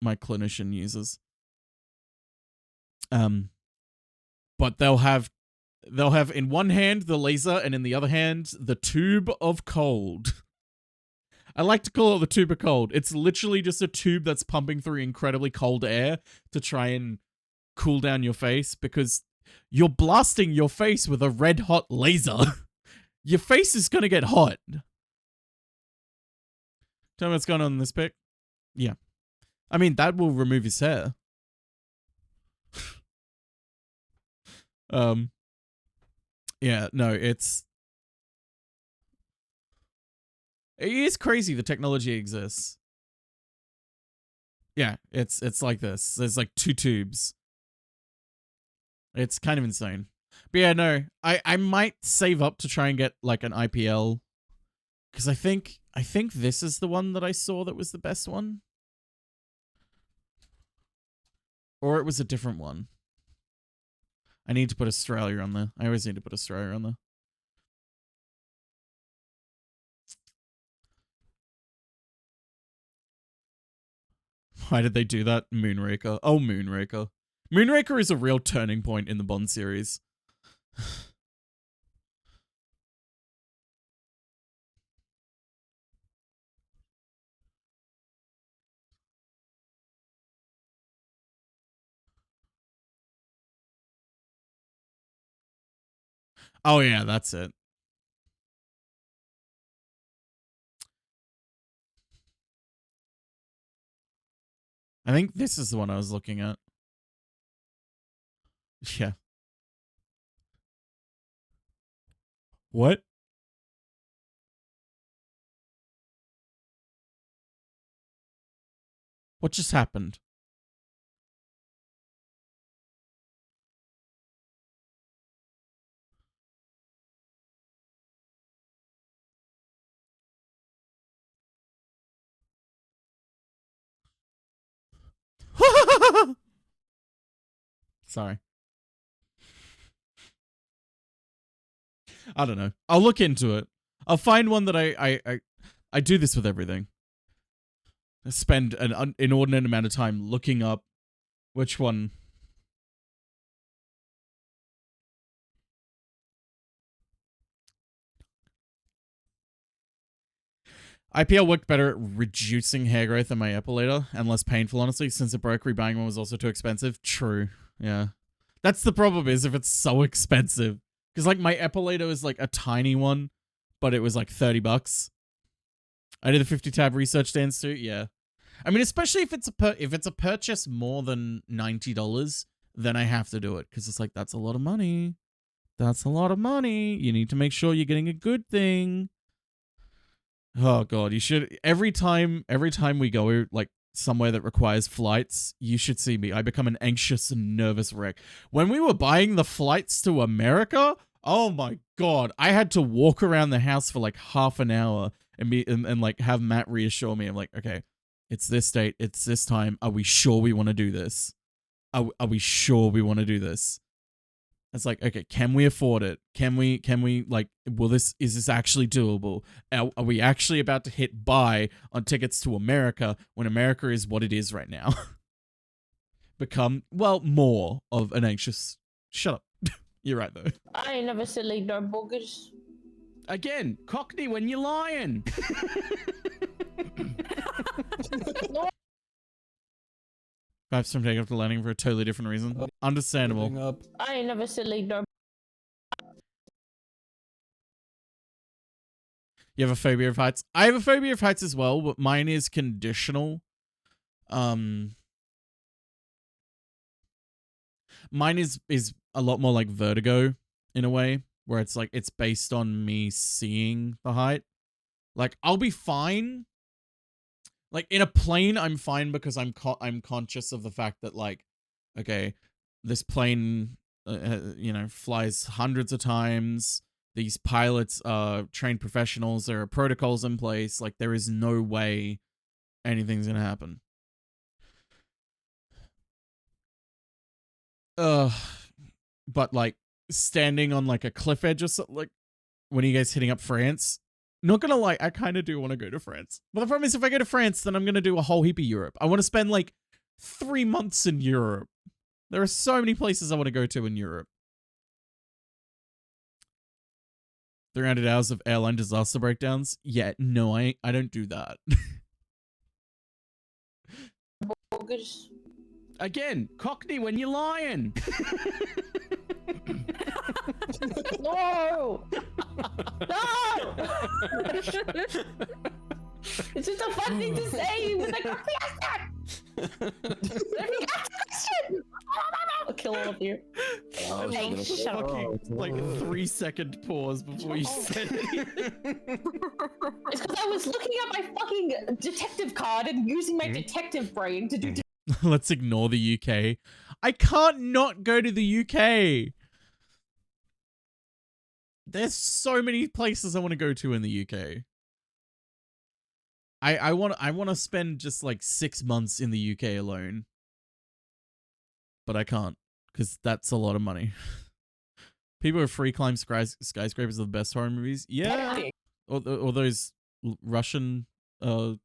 my clinician uses. But they'll have in one hand the laser and in the other hand the tube of cold. I like to call it the tube of cold. It's literally just a tube that's pumping through incredibly cold air to try and cool down your face because you're blasting your face with a red hot laser. Your face is gonna get hot. Tell me what's going on in this pic. Yeah. I mean, that will remove his hair. Yeah, no, it is crazy the technology exists. Yeah, it's like this. There's like two tubes. It's kind of insane. But yeah, no, I might save up to try and get like an IPL because I think this is the one that I saw that was the best one. Or it was a different one. I need to put Australia on there. I always need to put Australia on there. Why did they do that? Moonraker. Oh, Moonraker. Moonraker is a real turning point in the Bond series. Oh yeah, that's it. I think this is the one I was looking at. Yeah. What? What just happened? Sorry. I don't know. I'll look into it. I'll find one that I do this with everything. I spend an inordinate amount of time looking up which one. IPL worked better at reducing hair growth than my epilator and less painful, honestly. Since it broke, rebuying one was also too expensive. True. Yeah. That's the problem, is if it's so expensive. Because, like, my epilator is, like, a tiny one, but it was, like, $30. I did the 50 tab research dance too. Yeah. I mean, especially if it's a purchase more than $90, then I have to do it. Because it's like, that's a lot of money. That's a lot of money. You need to make sure you're getting a good thing. Oh god, you should every time we go like somewhere that requires flights, you should see me. I become an anxious and nervous wreck. When we were buying the flights to America, oh my god, I had to walk around the house for like half an hour and like have Matt reassure me. I'm like, okay, it's this date, it's this time. Are we sure we want to do this? Are we sure we want to do this? It's like, okay, can we afford it? Can we like, is this actually doable? Are we actually about to hit buy on tickets to America when America is what it is right now? Become, well, more of an anxious, shut up. You're right though. I ain't never said like no boogers. Again, Cockney when you're lying. Perhaps from taking off the landing for a totally different reason. Understandable. I ain't never said like no. You have a phobia of heights? I have a phobia of heights as well, but mine is conditional. Mine is a lot more like Vertigo in a way, where it's like it's based on me seeing the height. Like I'll be fine. Like in a plane, I'm fine because I'm conscious of the fact that like, okay, this plane, you know, flies hundreds of times. These pilots are trained professionals. There are protocols in place. Like there is no way anything's gonna happen. But like standing on like a cliff edge or something, like when are you guys hitting up France? Not gonna lie, I kind of do want to go to France. But the problem is if I go to France, then I'm going to do a whole heap of Europe. I want to spend like 3 months in Europe. There are so many places I want to go to in Europe. 300 hours of airline disaster breakdowns? Yeah, no, I don't do that. Again, Cockney when you're lying. No! No! It's just a fun thing to say with a coffee accent! I'll kill all of you. Oh, Hey, shut up. Like 3-second pause before you said it. It's because I was looking at my fucking detective card and using my detective brain to do. Let's ignore the UK. I can't not go to the UK. There's so many places I want to go to in the UK. I want to spend just like 6 months in the UK alone. But I can't, because that's a lot of money. People who free climb skyscrapers are the best horror movies. Yeah. Or those Russians are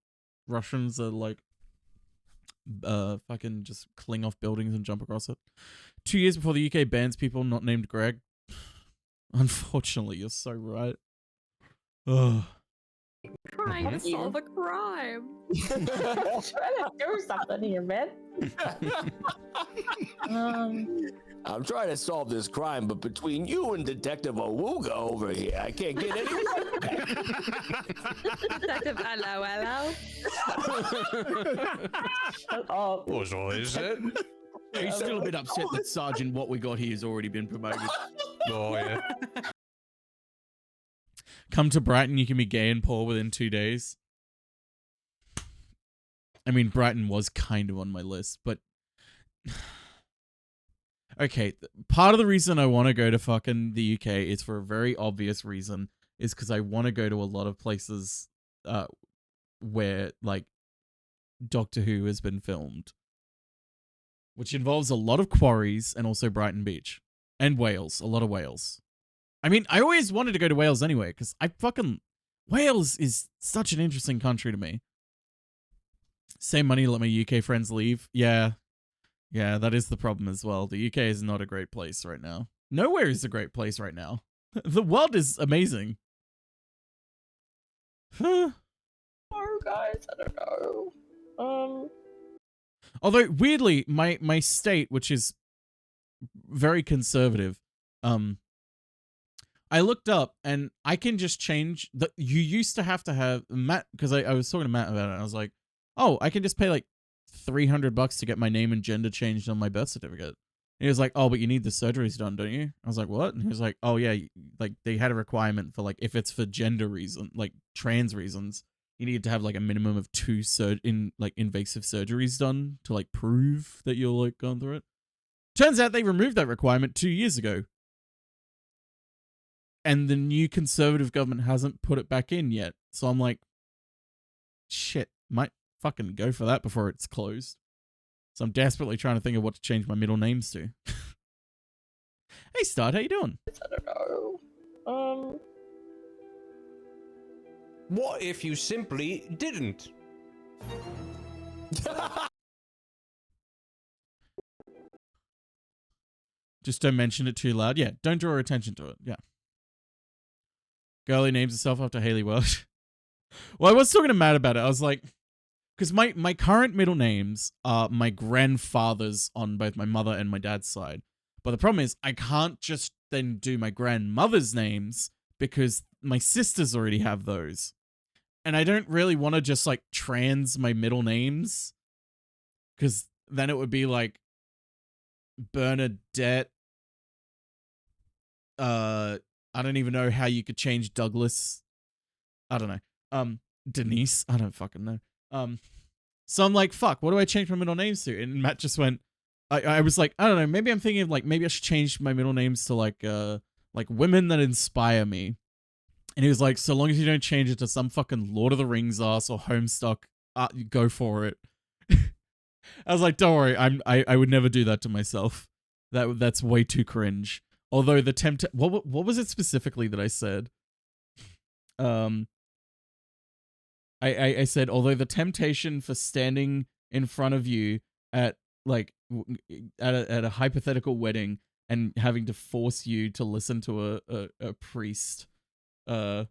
like fucking just cling off buildings and jump across it. 2 years before the UK bans people not named Greg. Unfortunately, you're so right. Ugh. Trying to solve a crime. I'm trying to do something here, man. I'm trying to solve this crime, but between you and Detective Awuga over here, I can't get anyone. Detective hello. Oh, What is it? He's still a bit upset that Sergeant what we got here has already been promoted. Oh yeah. Come to Brighton, you can be gay and poor within 2 days. I mean, Brighton was kind of on my list, but... Okay, part of the reason I want to go to fucking the UK is for a very obvious reason, is because I want to go to a lot of places where, like, Doctor Who has been filmed. Which involves a lot of quarries and also Brighton Beach. And Wales, a lot of Wales. I mean, I always wanted to go to Wales anyway, because Wales is such an interesting country to me. Save money to let my UK friends leave. Yeah, that is the problem as well. The UK is not a great place right now. Nowhere is a great place right now. The world is amazing. oh, guys, I don't know. Although, weirdly, my state, which is very conservative, I looked up and I can just change you used to have Matt, because I was talking to Matt about it, and I was like, oh, I can just pay like $300 to get my name and gender changed on my birth certificate. And he was like, oh, but you need the surgeries done, don't you? I was like, what? And he was like, oh yeah, like they had a requirement for like, if it's for gender reason, like trans reasons, you need to have like a minimum of 2 invasive surgeries done to like prove that you're like going through it. Turns out they removed that requirement 2 years ago. And the new conservative government hasn't put it back in yet. So I'm like, shit, might fucking go for that before it's closed. So I'm desperately trying to think of what to change my middle names to. Hey, Start, how you doing? I don't know. What if you simply didn't? Just don't mention it too loud. Yeah, don't draw attention to it. Yeah. Girlie names herself after Haley Welsh. Well, I was talking to Matt about it. I was like, because my current middle names are my grandfather's on both my mother and my dad's side. But the problem is I can't just then do my grandmother's names because my sisters already have those. And I don't really want to just like trans my middle names, because then it would be like Bernadette. I don't even know how you could change Douglas. I don't know. Denise. I don't fucking know. So I'm like, fuck, what do I change my middle names to? And Matt just went, I was like, I don't know, maybe I'm thinking of like, maybe I should change my middle names to like women that inspire me. And he was like, so long as you don't change it to some fucking Lord of the Rings ass or Homestuck, go for it. I was like, don't worry, I would never do that to myself. That's way too cringe. Although the what was it specifically that I said? I said, although the temptation for standing in front of you at like at a hypothetical wedding and having to force you to listen to a priest read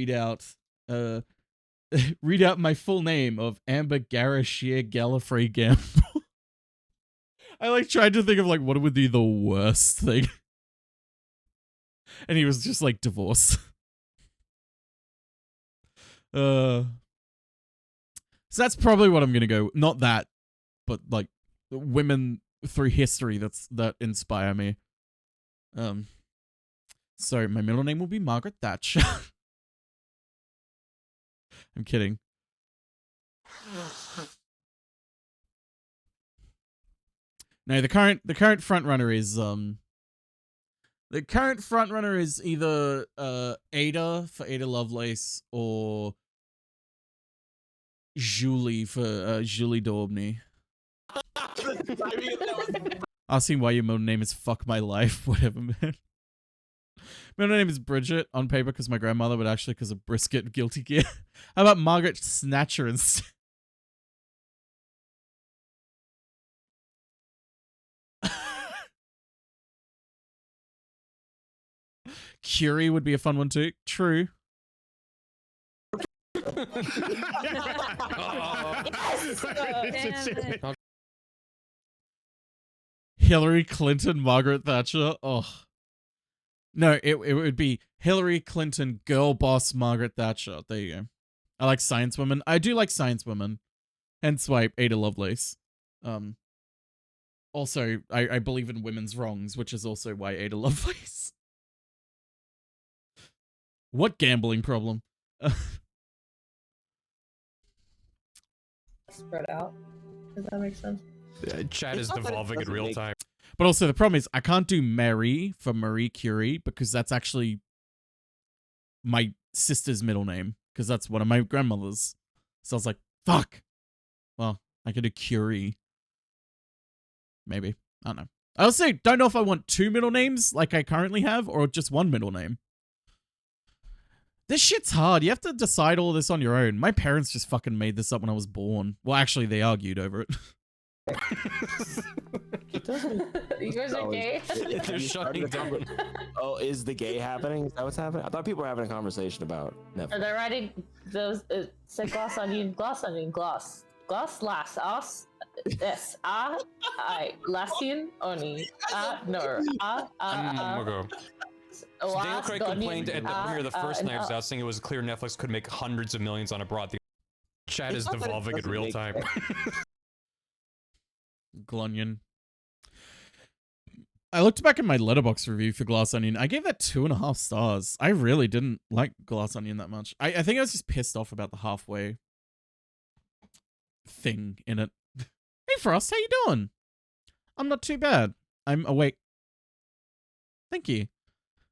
out read out my full name of Amber Garashir Gallifrey Gamble. I like tried to think of like what would be the worst thing. And he was just like divorce. So that's probably what I'm gonna go. Not that, but like women through history that inspire me. So my middle name will be Margaret Thatcher. I'm kidding. No, the current front runner is either Ada for Ada Lovelace or Julie for Julie Daubney. Asking why your middle name is fuck my life, whatever, man. Middle name is Bridget on paper because my grandmother, but actually because of Brisket Guilty Gear. How about Margaret Snatcher instead? Curie would be a fun one too. True. Hillary Clinton, Margaret Thatcher. Oh. No, it would be Hillary Clinton, girl boss, Margaret Thatcher. There you go. I like science women. I do like science women. Hence why Ada Lovelace. Also, I believe in women's wrongs, which is also why Ada Lovelace. What gambling problem? Spread out. Does that make sense? Chat is devolving in real time. But also the problem is I can't do Mary for Marie Curie because that's actually my sister's middle name because that's one of my grandmothers. So I was like, fuck. Well, I could do Curie. Maybe. I don't know. I also don't know if I want 2 middle names like I currently have or just 1 middle name. This shit's hard. You have to decide all this on your own. My parents just fucking made this up when I was born. Well, actually, they argued over it. You guys are gay? They're shutting down. Oh, is the gay happening? Is that what's happening? I thought people were having a conversation about Netflix. Are they writing those? Say gloss onion, gloss. Gloss, last, us, yes, I, lastin, oni, no, I'm gonna go. So Daniel Craig complained at the premiere of the first Knives Out, saying it was clear Netflix could make hundreds of millions on a broad theater. Chat is devolving in real time. Glunion. I looked back at my Letterboxd review for Glass Onion. I gave that 2.5 stars. I really didn't like Glass Onion that much. I think I was just pissed off about the halfway thing in it. Hey Frost, how you doing? I'm not too bad. I'm awake. Thank you.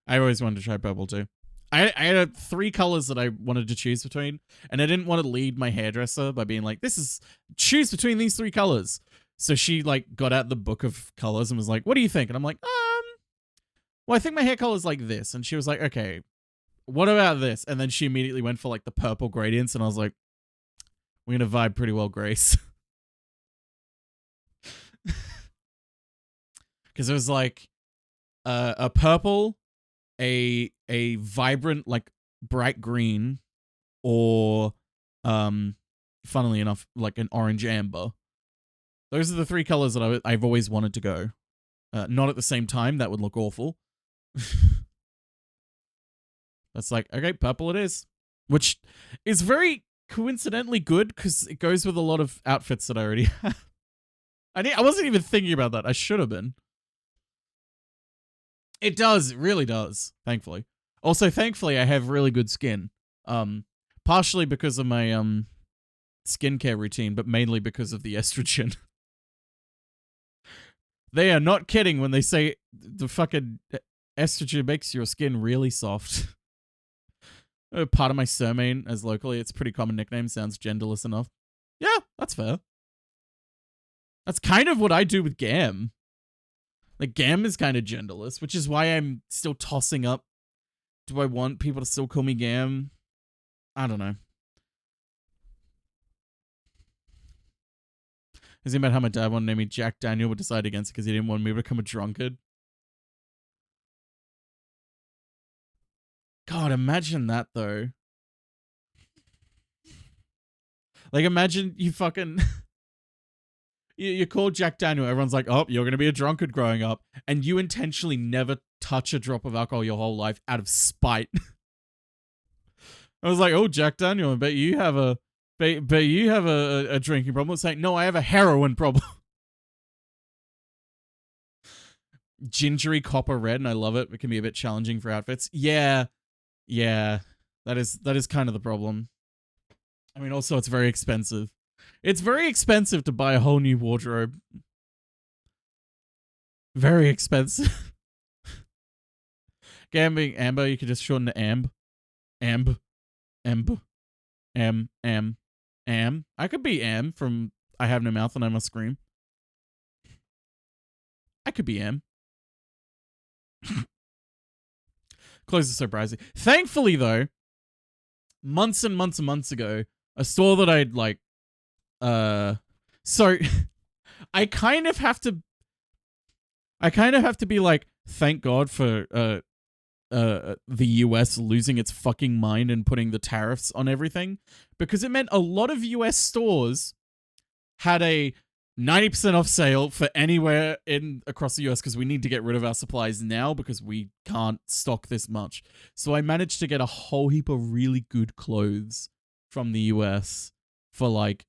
I always wanted to try purple too. I had 3 colors that I wanted to choose between, and I didn't want to lead my hairdresser by being like, choose between these 3 colors. So she like got out the book of colors and was like, what do you think? And I'm like, well, I think my hair color is like this. And she was like, okay, what about this? And then she immediately went for like the purple gradients, and I was like, we're gonna vibe pretty well, Grace. Because it was like a purple, a vibrant like bright green, or funnily enough like an orange amber. Those are the 3 colors that I've always wanted to go. Not at the same time, that would look awful. That's like, okay, purple it is, which is very coincidentally good because it goes with a lot of outfits that I already have. I wasn't even thinking about that. I should have been. It does. It really does. Thankfully. Also, thankfully, I have really good skin. Partially because of my skincare routine, but mainly because of the estrogen. They are not kidding when they say the fucking estrogen makes your skin really soft. Part of my surname as locally, it's a pretty common nickname. Sounds genderless enough. Yeah, that's fair. That's kind of what I do with Gam. Like, Gam is kind of genderless, which is why I'm still tossing up. Do I want people to still call me Gam? I don't know. Is it about how my dad wanted to name me Jack Daniel but decided against it because he didn't want me to become a drunkard? God, imagine that, though. Like, imagine you fucking... you're called Jack Daniel. Everyone's like, oh, you're going to be a drunkard growing up. And you intentionally never touch a drop of alcohol your whole life out of spite. I was like, oh, Jack Daniel, I bet you have a... But you have a drinking problem. It's like, no, I have a heroin problem. Gingery copper red, and I love it. It can be a bit challenging for outfits. Yeah. That is kind of the problem. I mean, also, it's very expensive. It's very expensive to buy a whole new wardrobe. Very expensive. Gambling Amber, you could just shorten to Amb. Amb. I could be Am from I Have No Mouth and I Must Scream. I could be Am. Clothes are so pricey. Thankfully, though, months and months and months ago, a store that I'd like, so I kind of have to be like, thank God for the US losing its fucking mind and putting the tariffs on everything, because it meant a lot of US stores had a 90% off sale for anywhere in across the US because we need to get rid of our supplies now because we can't stock this much. So I managed to get a whole heap of really good clothes from the US for like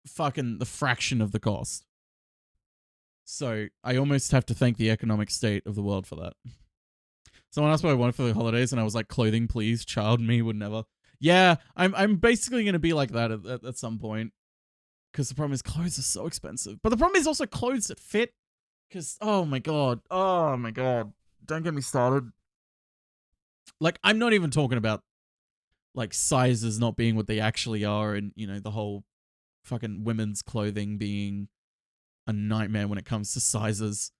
fucking the fraction of the cost. So I almost have to thank the economic state of the world for that. Someone asked what I wanted for the holidays and I was like, clothing please, child me would never. Yeah, I'm basically going to be like that at some point. Because the problem is clothes are so expensive. But the problem is also clothes that fit. Because, oh my god. Don't get me started. Like, I'm not even talking about, like, sizes not being what they actually are. And, you know, the whole fucking women's clothing being a nightmare when it comes to sizes.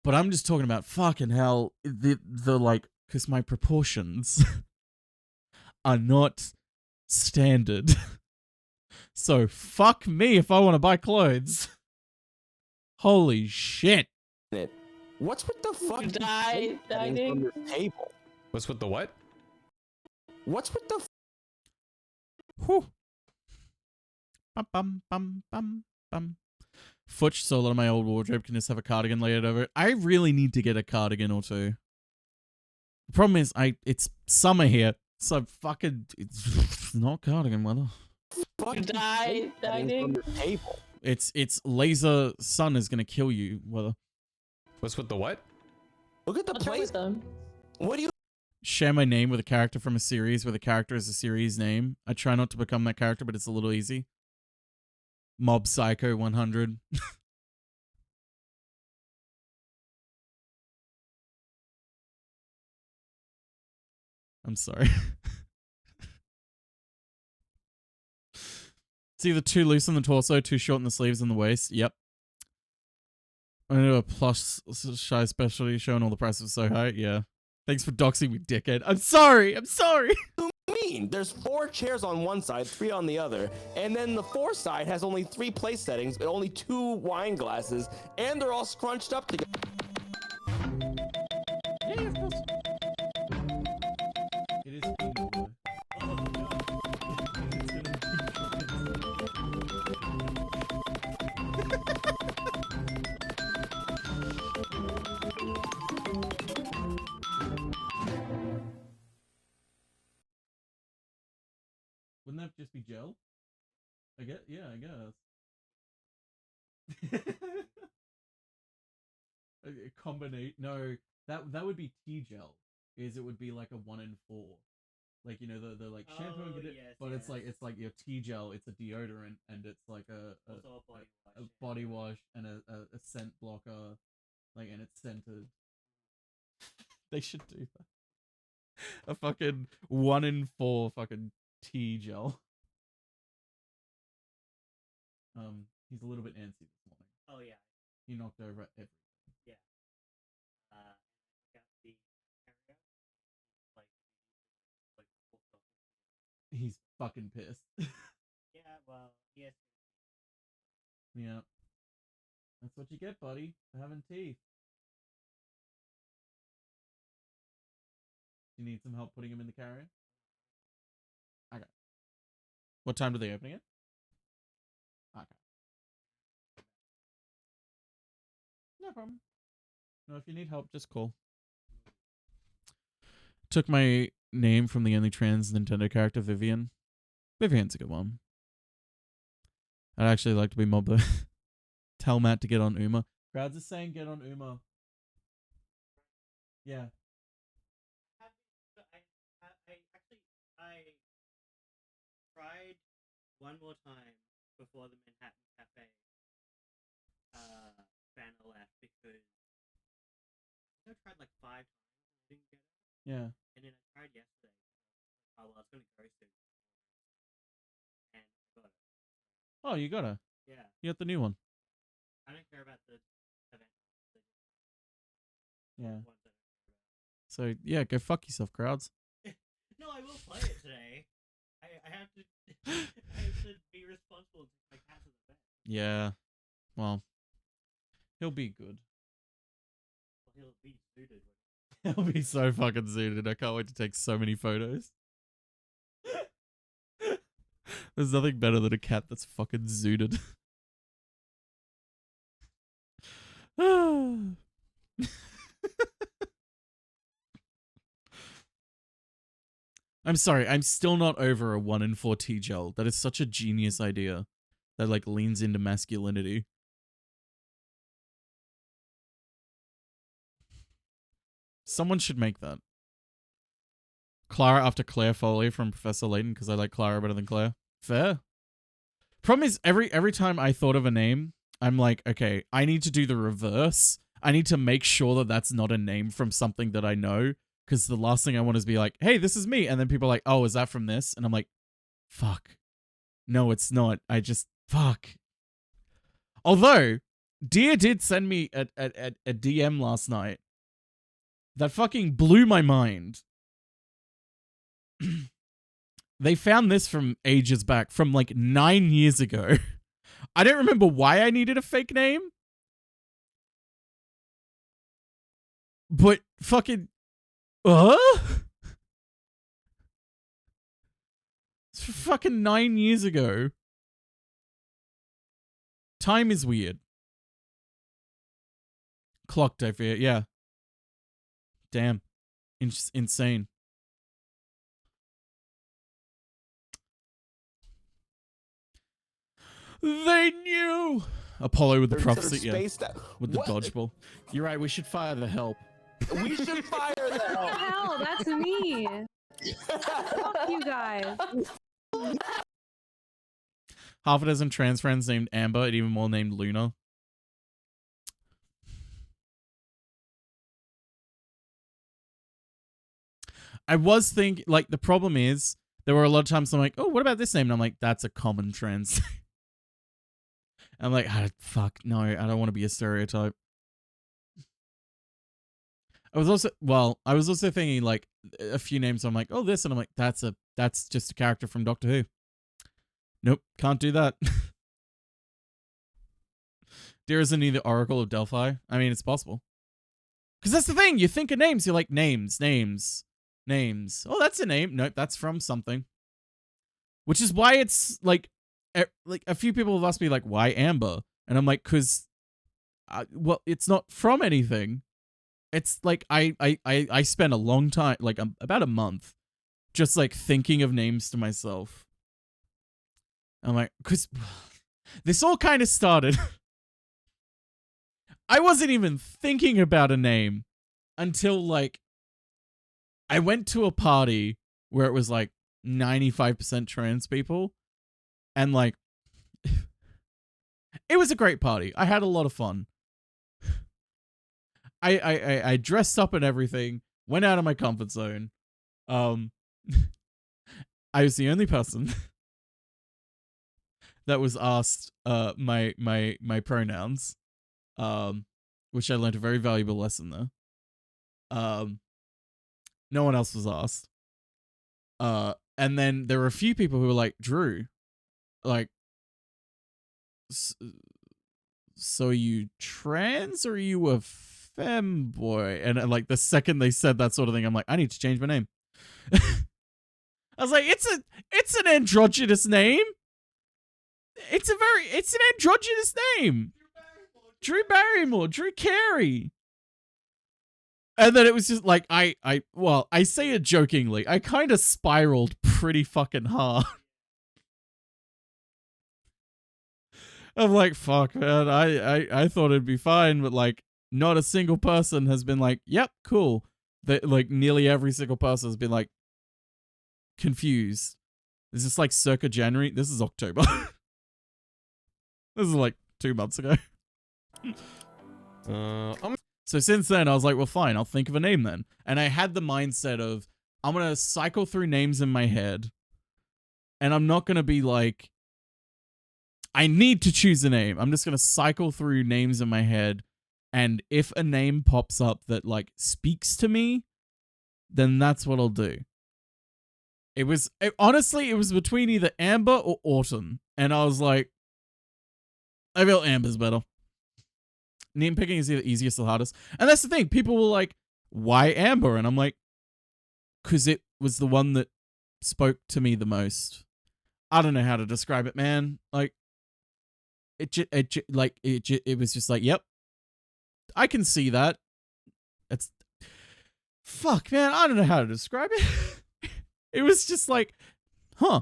But I'm just talking about fucking hell. The like, because my proportions are not standard. So fuck me if I want to buy clothes. Holy shit. What's with the fuck Die, on this table? What's with the what? What's with the Whew. Bum, bum, bum, bum. Futch, so a lot of my old wardrobe can just have a cardigan layered over it. I really need to get a cardigan or two. The problem is, it's summer here, so fucking it's not cardigan weather. Die, on the table? It's laser sun is gonna kill you weather. What's with the what? Look at the place. What do you Share my name with a character from a series where the character is a series name. I try not to become that character, but it's a little easy. Mob Psycho 100. I'm sorry. It's either too loose on the torso, too short in the sleeves and the waist. Yep. I'm gonna do a plus shy specialty show and all the prices are so high. Yeah. Thanks for doxing me, dickhead. I'm sorry. mean? There's 4 chairs on one side, 3 on the other, and then the 4 side has only 3 place settings, but only 2 wine glasses, and they're all scrunched up together. Yeah, of course. It is. Wouldn't that just be gel? I guess. A combination. No, that would be tea gel. It would be like a 1 in 4. Like, you know, the like shampoo and but it's like your tea gel. It's a deodorant and it's like a body wash and a scent blocker, like, and it's scented. They should do that. A fucking 1 in 4 fucking tea gel. He's a little bit antsy this morning. Oh yeah. He knocked over everything. Yeah. Got the area, like He's fucking pissed. yeah, well, yes. Yeah. That's what you get, buddy, for having teeth. You need some help putting him in the carrier? Okay. What time do they open it? Okay. No problem. No, if you need help, just call. Took my name from the only trans Nintendo character, Vivian. Vivian's a good one. I'd actually like to be mobbed though. Tell Matt to get on Uma. Crowds are saying get on Uma. Yeah. I tried one more time before the Manhattan Cafe banner left because I tried like 5 times and didn't get it. Yeah. And then I tried yesterday. Oh well, I was gonna go soon. And I got it. Oh, you got her. Yeah. You got the new one. I don't care about the event. Yeah. So yeah, go fuck yourself, crowds. No, I will play it today. I have to. I have to be responsible to my cat to the vet. Yeah. Well, he'll be good. Well, he'll be suited. He'll be so fucking suited. I can't wait to take so many photos. There's nothing better than a cat that's fucking zooted. I'm sorry, I'm still not over a 1 in 4 T-gel. That is such a genius idea that like leans into masculinity. Someone should make that. Clara after Claire Foley from Professor Layton because I like Clara better than Claire. Fair. Problem is, every time I thought of a name, I'm like, okay, I need to do the reverse. I need to make sure that that's not a name from something that I know, because the last thing I want is to be like, hey, this is me. And then people are like, oh, is that from this? And I'm like, fuck. No, it's not. I just, fuck. Although, Dear did send me a DM last night that fucking blew my mind. They found this from ages back, from like 9 years ago. I don't remember why I needed a fake name. But fucking... It's fucking 9 years ago. Time is weird. Clocked, I fear. Yeah. Damn. Insane. They knew! Apollo with the prophecy, yeah. With the dodgeball. You're right, we should fire the help. We should fire the What the hell? That's me. Fuck you guys. Half a dozen trans friends named Amber and even more named Luna. I was thinking, like, the problem is, there were a lot of times I'm like, oh, what about this name? And I'm like, that's a common trans. I'm like, oh, fuck, no, I don't want to be a stereotype. I was also thinking, like, a few names, I'm like, oh, this, and I'm like, that's just a character from Doctor Who. Nope, can't do that. Dear isn't he the Oracle of Delphi? I mean, it's possible. Because that's the thing, you think of names, you're like, names. Oh, that's a name. Nope, that's from something. Which is why it's, like a few people have asked me, like, why Amber? And I'm like, because, well, it's not from anything. It's like, I spent a long time, like, about a month, just, like, thinking of names to myself. I'm like, because this all kind of started. I wasn't even thinking about a name until, like, I went to a party where it was, like, 95% trans people. And, like, it was a great party. I had a lot of fun. I dressed up and everything, went out of my comfort zone. I was the only person that was asked my pronouns, which I learned a very valuable lesson there. No one else was asked. And then there were a few people who were like, Drew, like, so are you trans or are you a femboy? And like the second they said that sort of thing, I'm like, I need to change my name. I was like, it's an androgynous name. It's an androgynous name. Drew Barrymore, Drew Carey. And then it was just like, I say it jokingly, I kind of spiraled pretty fucking hard. I'm like, fuck, man, I thought it'd be fine, but like, not a single person has been like, yep, cool. That, like, nearly every single person has been like, confused. Is this like circa January? This is October. This is like 2 months ago. So since then, I was like, well, fine, I'll think of a name then. And I had the mindset of, I'm going to cycle through names in my head. And I'm not going to be like, I need to choose a name. I'm just going to cycle through names in my head. And if a name pops up that, like, speaks to me, then that's what I'll do. Honestly, it was between either Amber or Autumn. And I was like, I feel Amber's better. Name picking is either easiest or hardest. And that's the thing. People were like, why Amber? And I'm like, because it was the one that spoke to me the most. I don't know how to describe it, man. Like, it was just like, yep, I can see that. It's fuck, man. I don't know how to describe it. It was just like, huh.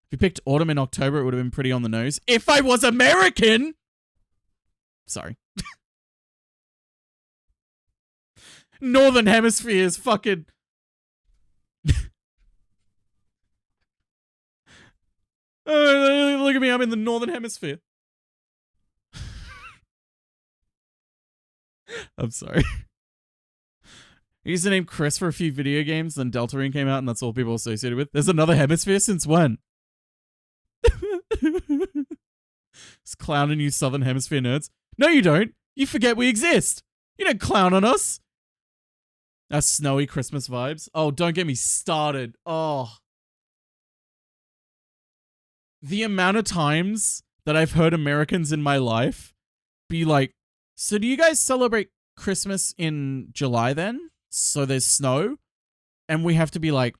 If you picked autumn in October, it would have been pretty on the nose. If I was American. Sorry. Northern Hemisphere is fucking. Look at me, I'm in the Northern Hemisphere. I'm sorry. He used the name Chris for a few video games, then Deltarune came out, and that's all people associated with. There's another hemisphere? Since when? It's clowning you Southern Hemisphere nerds. No, you don't. You forget we exist. You don't clown on us. That's snowy Christmas vibes. Oh, don't get me started. Oh. The amount of times that I've heard Americans in my life be like, so do you guys celebrate Christmas in July then? So there's snow? And we have to be like,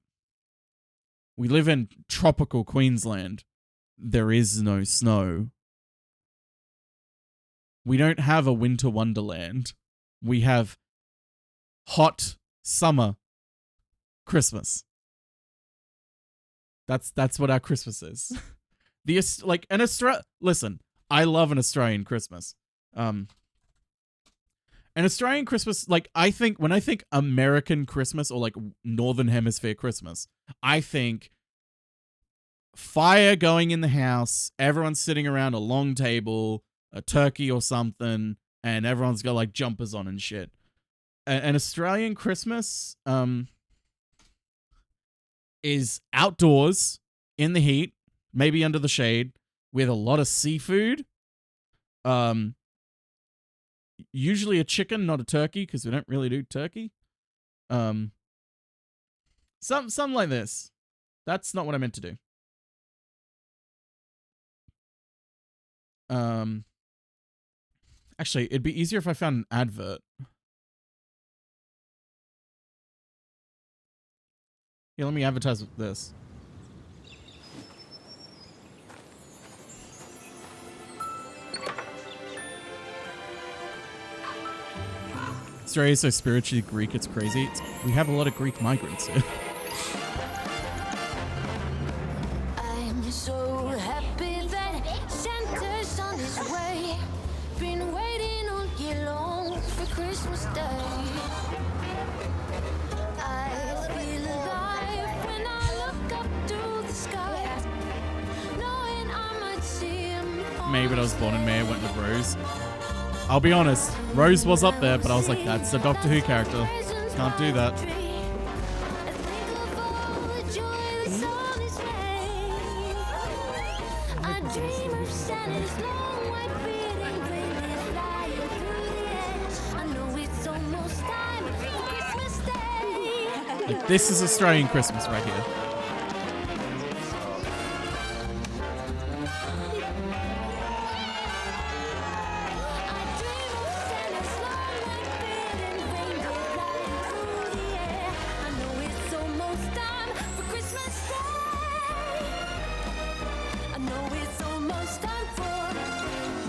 we live in tropical Queensland. There is no snow. We don't have a winter wonderland. We have hot summer Christmas. That's what our Christmas is. Listen, I love an Australian Christmas. An Australian Christmas, like, I think, when I think American Christmas or like Northern Hemisphere Christmas, I think fire going in the house, everyone's sitting around a long table, a turkey or something, and everyone's got like jumpers on and shit. An Australian Christmas is outdoors in the heat, maybe under the shade, with a lot of seafood. Usually a chicken, not a turkey, because we don't really do turkey. Something like this. That's not what I meant to do. Actually, it'd be easier if I found an advert. Here, let me advertise with this. Australia is so spiritually Greek, it's crazy. We have a lot of Greek migrants here. I'm so happy that Santa's on his way. Been waiting all year long for Christmas Day. I feel alive when I look up to the sky, knowing I might see him. May, but I was born in May, I went with Rose. I'll be honest, Rose was up there, but I was like, that's a Doctor Who character. Can't do that. Like, this is Australian Christmas right here.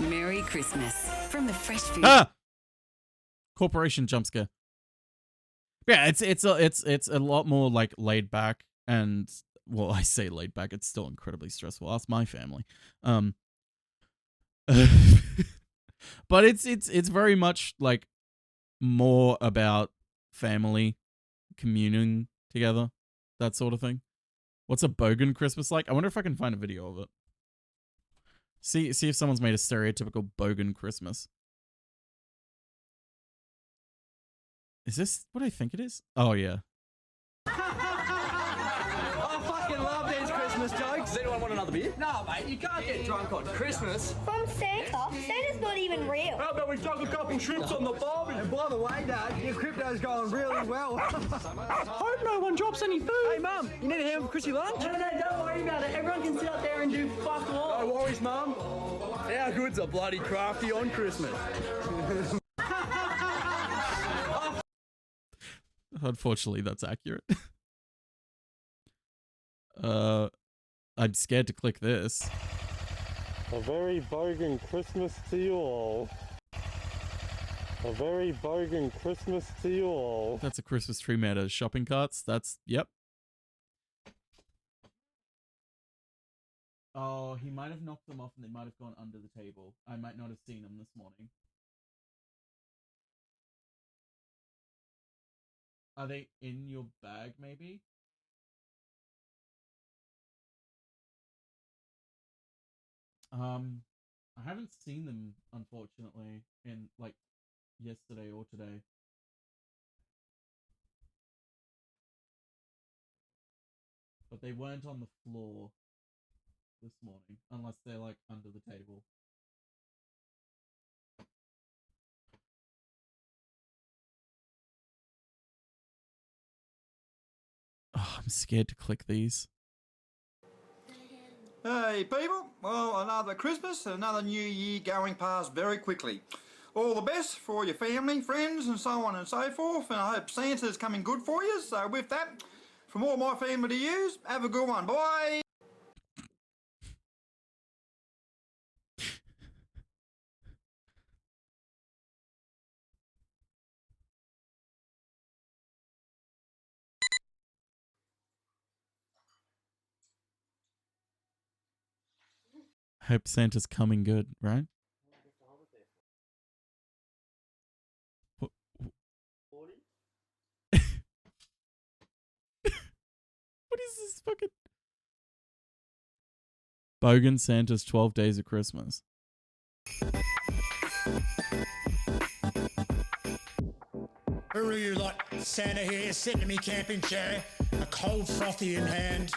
Merry Christmas from the fresh food. Corporation jump scare. Yeah, it's a lot more like laid back, and well, I say laid back, it's still incredibly stressful. Ask my family. But it's very much like more about family communing together, that sort of thing. What's a bogan Christmas like? I wonder if I can find a video of it. See if someone's made a stereotypical bogan Christmas. Is this what I think it is? Oh, yeah. I fucking love these Christmas jokes. Does anyone want another beer? No, mate, you can't get drunk on Christmas. From Santa? Santa's not even real. How about we chuck a couple trips on the barbie? And by the way, Dad, your crypto's going really well. Hope no one drops any food. Hey, Mum, you need a hand for Chrissy lunch? No, don't worry about it. Everyone can sit up there and do fuck all. No worries, Mum. Our goods are bloody crafty on Christmas. Unfortunately, that's accurate. I'm scared to click this. A very bargain Christmas to you all. A very bargain Christmas to you all. That's a Christmas tree made of shopping carts. That's, yep. Oh, he might have knocked them off and they might have gone under the table. I might not have seen them this morning. Are they in your bag, maybe? I haven't seen them, unfortunately, in, like, yesterday or today. But they weren't on the floor this morning, unless they're, like, under the table. Oh, I'm scared to click these. Hey people, well another Christmas and another New Year going past very quickly. All the best for your family, friends and so on and so forth, and I hope Santa's coming good for you. So with that, from all my family to yous, have a good one. Bye! Hope Santa's coming good, right? What is this fucking... Bogan Santa's 12 Days of Christmas. Who are you lot? Santa here, sitting in me camping chair, a cold frothy in hand.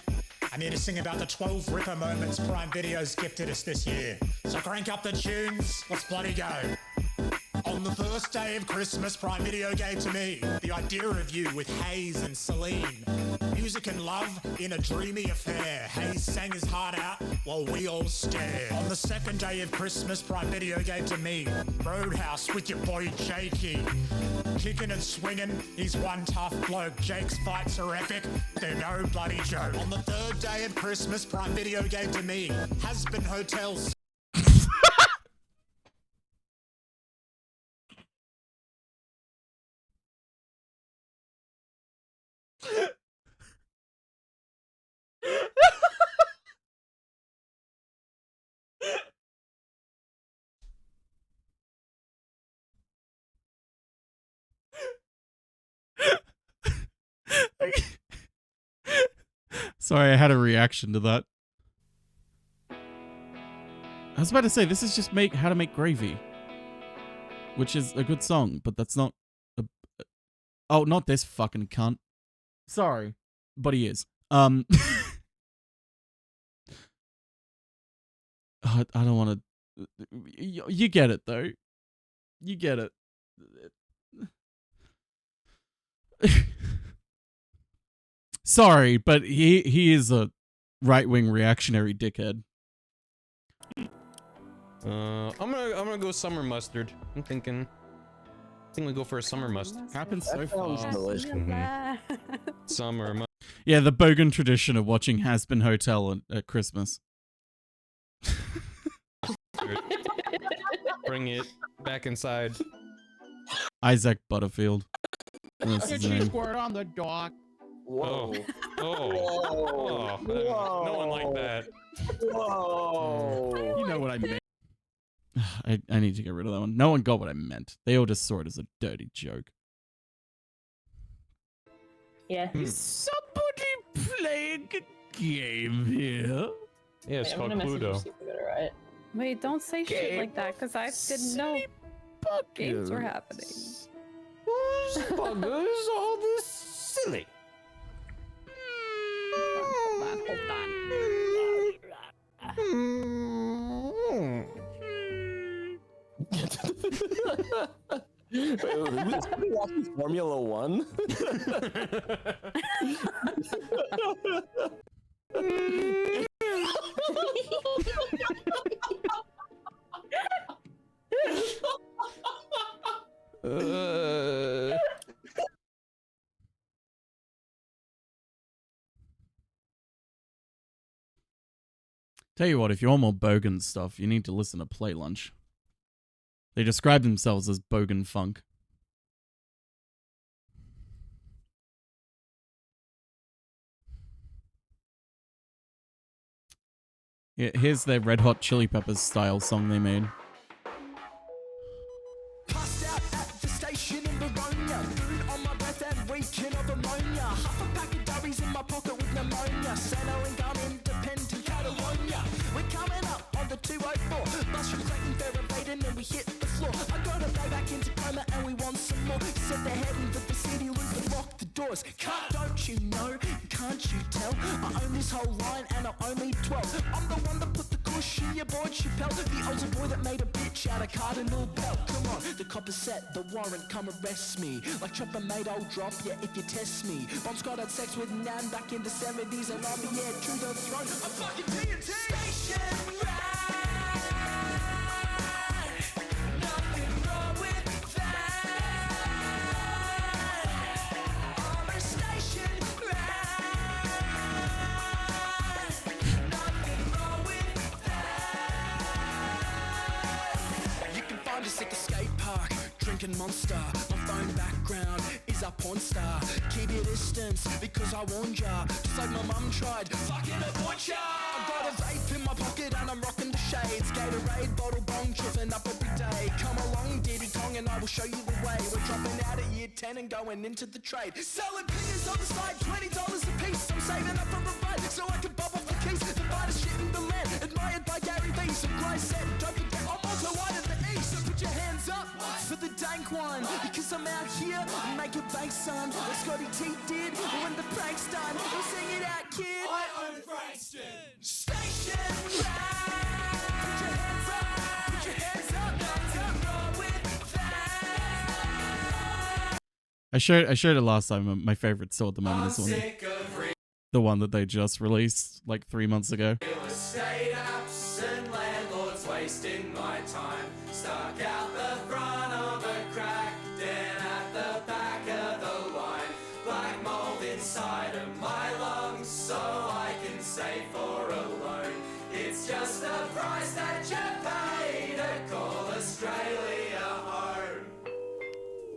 I'm here to sing about the 12 Ripper moments Prime Video's gifted us this year. So crank up the tunes, let's bloody go. On the first day of Christmas, Prime Video gave to me the idea of you with Hayes and Celine. Music and love in a dreamy affair. Hayes sang his heart out while we all stared. On the second day of Christmas, Prime Video gave to me Roadhouse with your boy Jakey. Kicking and swinging, he's one tough bloke. Jake's fights are epic, they're no bloody joke. On the third day of Christmas, Prime Video gave to me Has-Been Hotels. Sorry, I had a reaction to that. I was about to say, this is just How to Make Gravy. Which is a good song, but that's not... Oh, not this fucking cunt. Sorry, but he is. I don't want to... You get it, though. You get it. Sorry, but he is a right-wing reactionary dickhead. I'm gonna go summer mustard. I think we go for a summer mustard. Happens so fast. Summer mustard. Yeah, the Bogan tradition of watching Has-Been Hotel at Christmas. Bring it back inside. Isaac Butterfield. That's his name. Squirt on the dock. Whoa. Oh. No one like that. Whoa. You know what I meant. I need to get rid of that one. No one got what I meant. They all just saw it as a dirty joke. Yeah. Is somebody playing a game here? Yeah, it's called Cluedo. Wait, don't say shit like that, because I didn't know games were happening. Whose buggers all this silly? Hold on. Wait, is somebody watching Formula One? Tell you what, if you want more bogan stuff, you need to listen to Play Lunch. They describe themselves as bogan funk. Here's their Red Hot Chili Peppers style song they made. Passed out at the station in Verona. Food on my breath and reeking of ammonia. Half a pack of durries in my pocket with pneumonia. Sano and gun independent Catalonia. We're coming up on the 204. Bus from Clayton Fair evading and we hit the floor. I got a way back into coma and we want some more. Said they're heading for the city, look and lock the doors. Don't you know? Can't you tell? I own this whole line and I'm only 12. I'm the one that put the cush in your board Chappelle. The older boy that made a bitch out of Cardinal Bell. Come on, the copper set the warrant, come arrest me. Like Chopper made, I'll drop ya if you test me. Bon Scott had sex with Nan back in the 70s and I'll be here to the throne. I'm fucking TNT! Station just at the skate park, drinking Monster. My phone background is a porn star. Keep your distance because I warned ya. Just like my mum tried, fucking avoid ya. I got a vape in my pocket and I'm rocking the shades. Gatorade, bottle bong, tripping up every day. Come along, Diddy Kong, and I will show you the way. We're dropping out at year 10 and going into the trade. Selling pins on the side, $20 a piece. I'm saving up for a ride so I can bob off the keys. The finest shit in the land, admired by Gary Vee. So Grice said, don't forget, I'm also wide at the east. So put your hands up for the dank one, because I'm out here making bank, son. What Scotty T did when the prank's done. We'll sing it out, kid. I own Frankston. Station ride. Put your hands up. Put your hands up. Nothing wrong with that. I showed it last time. My favorite still at the moment is the one that they just released like 3 months ago. Real estate apps and landlords wasting my time. Stuck out the front of a crack, down at the back of the line. Black mold inside of my lungs, so I can save for a loan. It's just the price that you pay to call Australia home.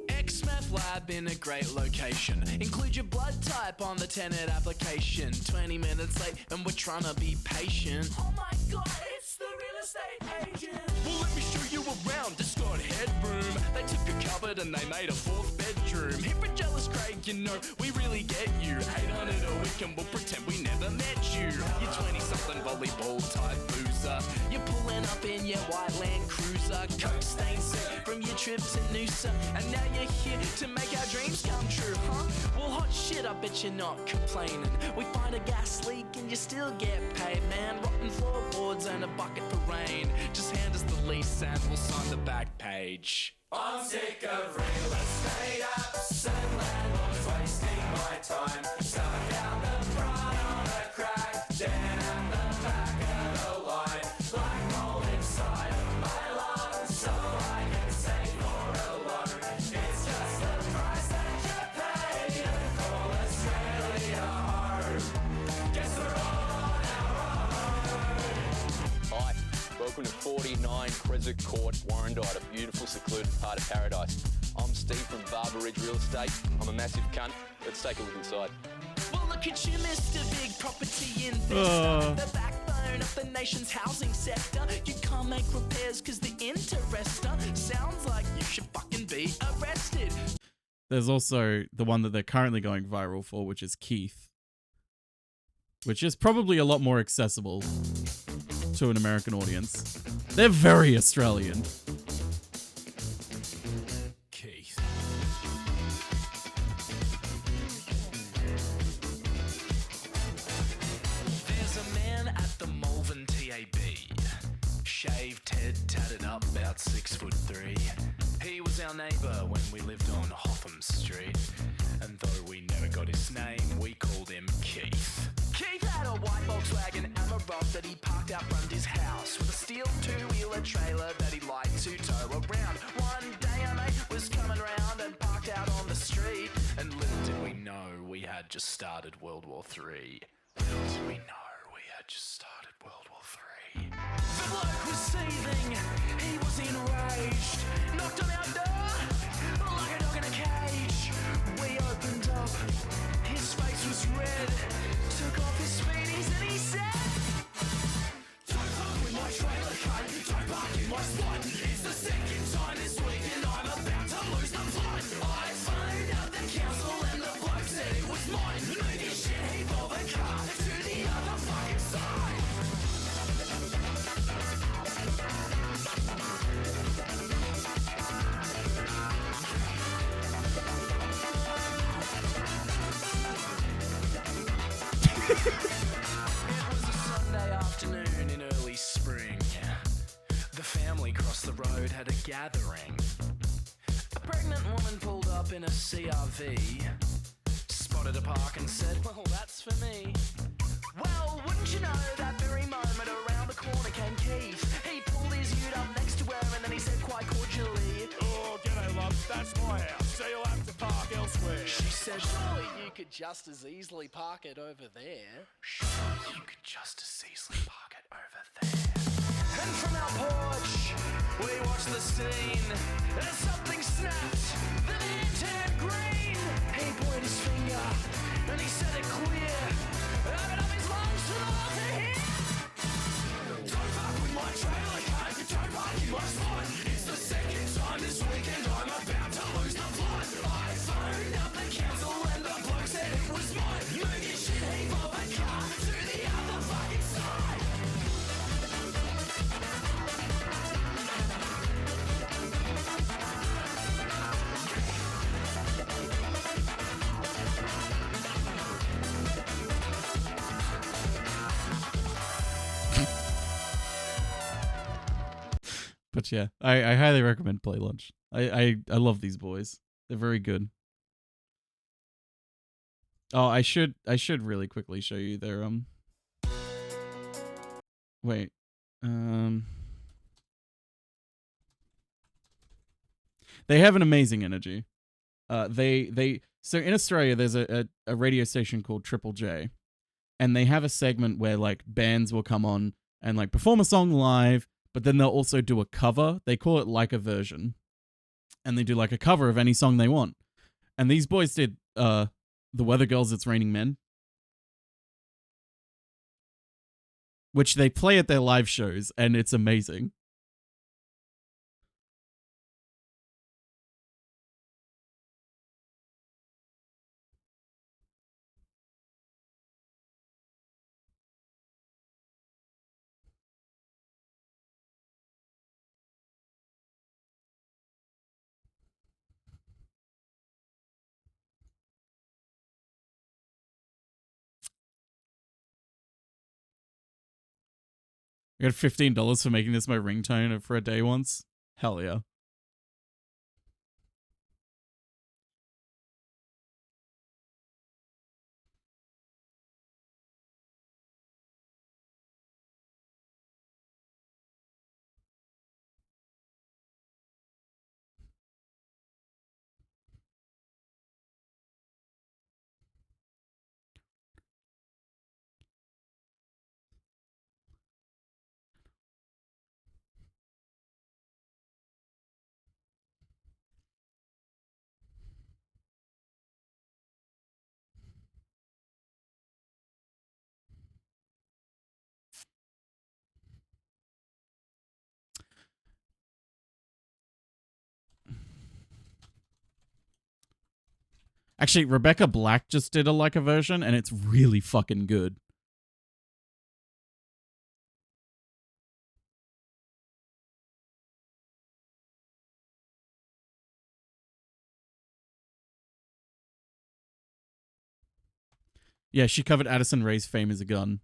X-Meth Lab in a great location. Include your blood type on the tenant application. 20 minutes late and we're trying to be patient. Oh my god, it's the real estate agent. Well, let me show you around. It's got headroom. They took a cupboard and they made a 4th bedroom. If we're jealous, Craig, you know we really get you. 800 a week and we'll pretend we never met you. You're 20-something volleyball type boozer. You're pulling up in your white Land Cruiser. Coke stained sick from your trip to Noosa. And now you're here to make our dreams come true, huh? Well, hot shit, I bet you're not complaining. We find a gas leak and you still get paid, man. Rotten floorboards and a bucket for rain. Just hand us the lease and we'll sign the back page. I'm sick of real estate apps and landlords wasting my time. Stuck out the front on a crack, down at the back of the line. Black mold inside of my lungs, so I can save for a loan. It's just the price that you pay to call Australia home. Guess we're all on our own. Hi, welcome to 49 Crescent Court, Warrandyte, a beautiful secluded part of paradise. I'm Steve from Barber Ridge Real Estate. I'm a massive cunt. Let's take a look inside. Well, look at you, Mr. Big Property Investor. The backbone of the nation's housing sector. You can't make repairs because the interester sounds like you should fucking be arrested. There's also the one that they're currently going viral for, which is Keith, which is probably a lot more accessible to an American audience. They're very Australian. Keith. There's a man at the Malvern TAB. Shaved head, tatted up, about 6'3". He was our neighbour when we lived on Hotham Street. And though we never got his name, we called him Keith. Keith had a white Volkswagen Amarok that he parked out front his house with a steel 2-wheeler trailer that he liked to tow around. One day a mate was coming around and parked out on the street. And little did we know we had just started World War III. Little did we know we had just started World War III. gathering. A pregnant woman pulled up in a CRV, spotted a park and said, well, that's for me. Well, wouldn't you know, that very moment around the corner came Keith. He pulled his ute up next to her and then he said quite cordially, oh, g'day love, that's my house, so you'll have to park elsewhere. She said, surely you could just as easily park it over there. Surely you could just as easily park it over there. And from our porch, we watched the scene as something snapped, the man turned green. He pointed his finger and he said it clear, open up his lungs for the world to hear. Don't fuck with my trailer, cunt, don't park in my spot. It's the second time this weekend I'm about to lose the plot. I phoned up the council and the bloke said it was mine. Move your shit heap of a car to the other fucking side. But yeah, I highly recommend Play Lunch. I love these boys. They're very good. Oh, I should really quickly show you their wait. They have an amazing energy. So in Australia there's a radio station called Triple J, and they have a segment where like bands will come on and like perform a song live, but then they'll also do a cover. They call it like a version. And they do like a cover of any song they want. And these boys did The Weather Girls' It's Raining Men, which they play at their live shows, and it's amazing. I got $15 for making this my ringtone for a day once. Hell yeah. Actually, Rebecca Black just did a like a version, and it's really fucking good. Yeah, she covered Addison Rae's Fame is a Gun.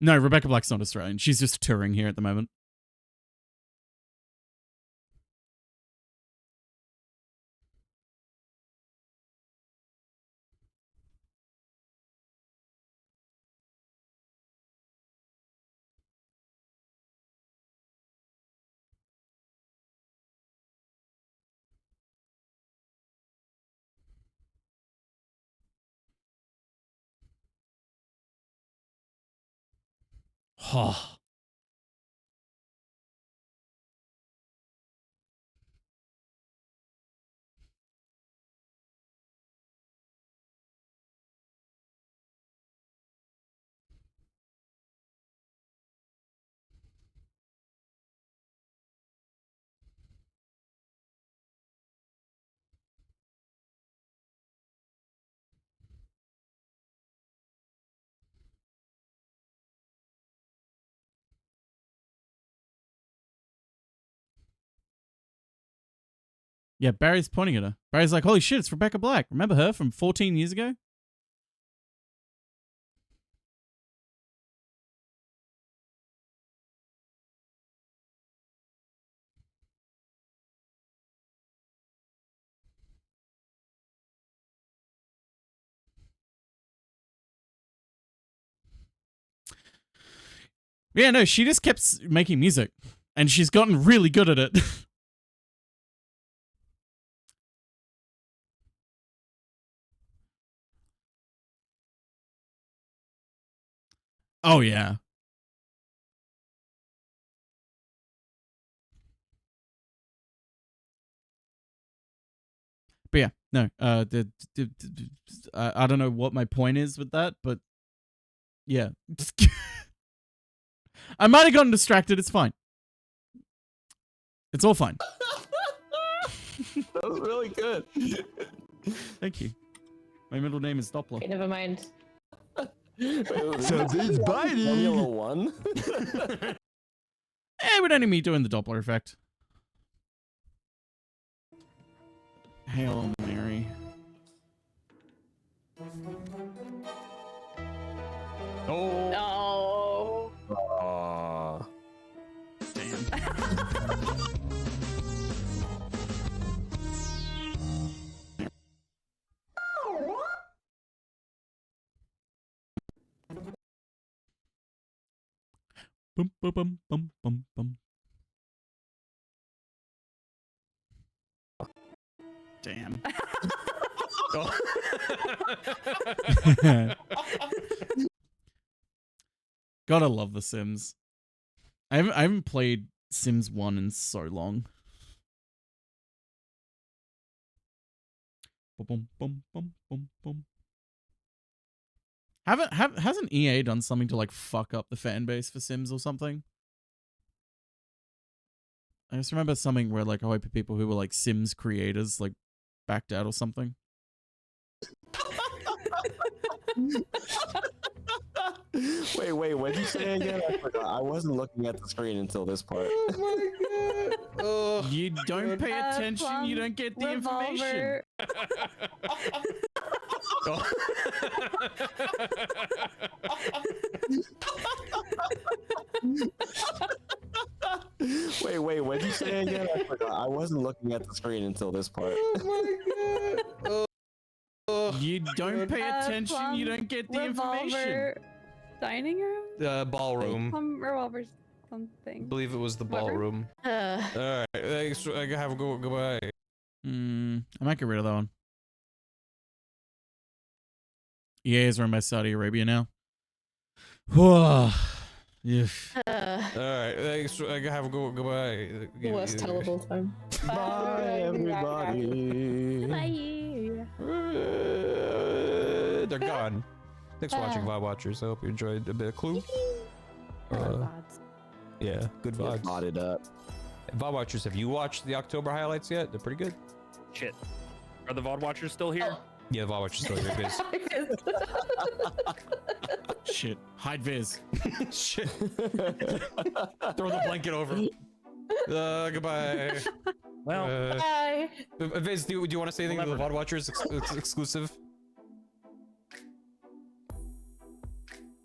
No, Rebecca Black's not Australian. She's just touring here at the moment. Oh. Yeah, Barry's pointing at her. Barry's like, holy shit, it's Rebecca Black. Remember her from 14 years ago? Yeah, no, she just kept making music. And she's gotten really good at it. Oh, yeah. But yeah, no. I don't know what my point is with that, but yeah. I might have gotten distracted. It's fine. It's all fine. That was really good. Thank you. My middle name is Doppler. Okay, never mind. So this biting. Formula One. We don't need me doing the Doppler effect. Hail Mary. Oh. No. Aww. Bum, bum, bum, bum, bum, bum. Damn. Gotta love The Sims. I haven't played Sims 1 in so long. Bum, bum, bum, bum, bum. Hasn't EA done something to like fuck up the fan base for Sims or something? I just remember something where like a whole heap of people who were like Sims creators like backed out or something. Wait, what did you say again? I forgot. I wasn't looking at the screen until this part. Oh, you don't pay attention, you don't get the information. Wait, what did you say again? I forgot. I wasn't looking at the screen until this part. You don't pay attention, you don't get the information. Dining room? Ballroom. Some revolver something. I believe it was the Whatever. ballroom. Alright, thanks. I have a goodbye. I might get rid of that one. EA is run by Saudi Arabia now. Whoa. Yeah. Alright, thanks. I have a goodbye. Worst terrible time. Bye, everybody. Bye. They're gone. Thanks for watching, VOD Watchers. I hope you enjoyed a bit of Clue. Yeah, good VODs. Modded up. VOD Watchers, have you watched the October highlights yet? They're pretty good. Shit. Are the VOD Watchers still here? Yeah, the VOD Watchers still here, Biz. Shit. Hide Viz. Shit. Throw the blanket over. Goodbye. Well, bye. Viz, do you want to say anything to the VOD Watchers exclusive?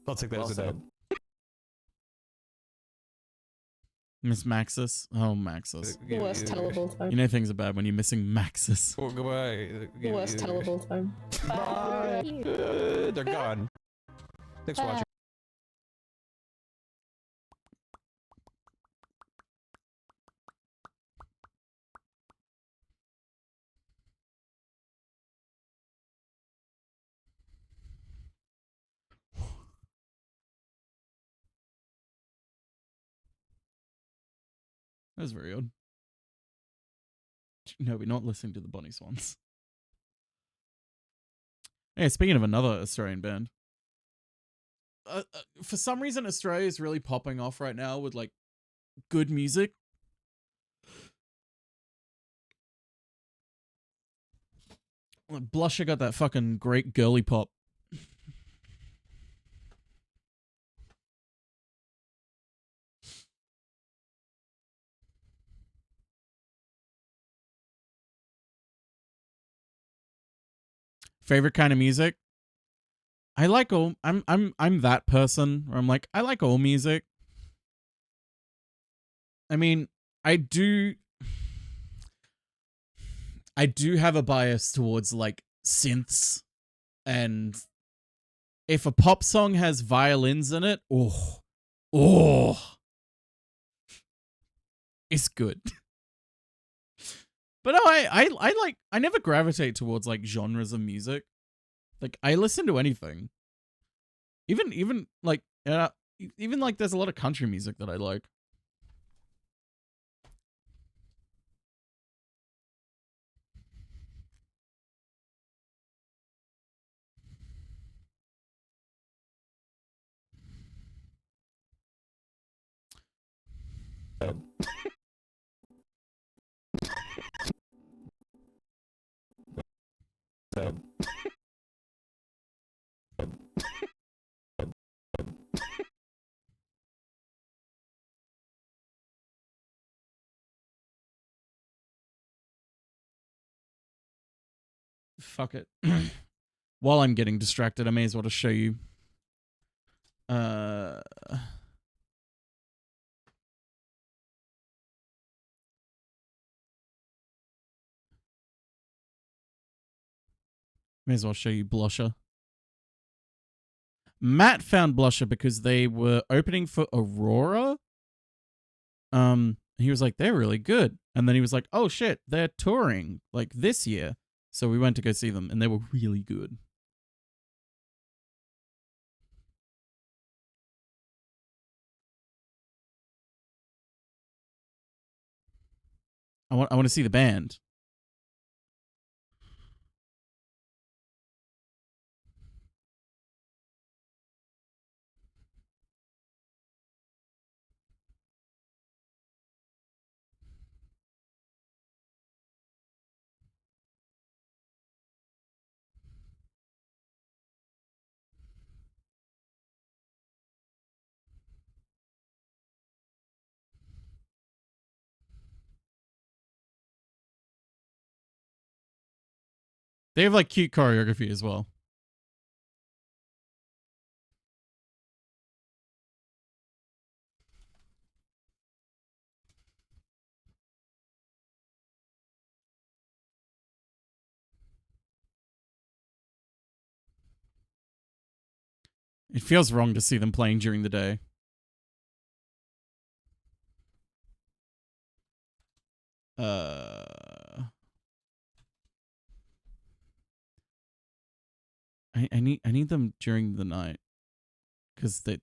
I'll take that as a no. Miss Maxis. Oh, Maxis. The worst terrible time. You know things are bad when you're missing Maxis. Oh, goodbye. The worst terrible time. Bye. They're gone. Thanks for watching. That was very odd. No, we're not listening to the Bonnie Swans. Hey, speaking of another Australian band. For some reason, Australia is really popping off right now with, like, good music. Blusher got that fucking great girly pop. Favorite kind of music? I like all. I'm that person where I'm like I like all music. I mean, I do have a bias towards like synths, and if a pop song has violins in it, oh, it's good. But no, I never gravitate towards like genres of music. Like I listen to anything. Even like even like there's a lot of country music that I like. Fuck it. While I'm getting distracted, I may as well just show you. May as well show you Blusher. Matt found Blusher because they were opening for Aurora. He was like, they're really good. And then he was like, oh shit, they're touring like this year. So we went to go see them and they were really good. I want to see the band. They have like cute choreography as well. It feels wrong to see them playing during the day. I need them during the night because they.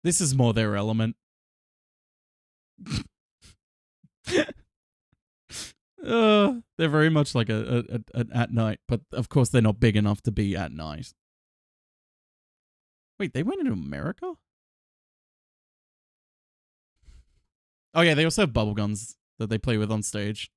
This is more their element. They're very much like a at night, but of course they're not big enough to be at night. Wait, they went into America? Oh yeah, they also have bubble guns that they play with on stage.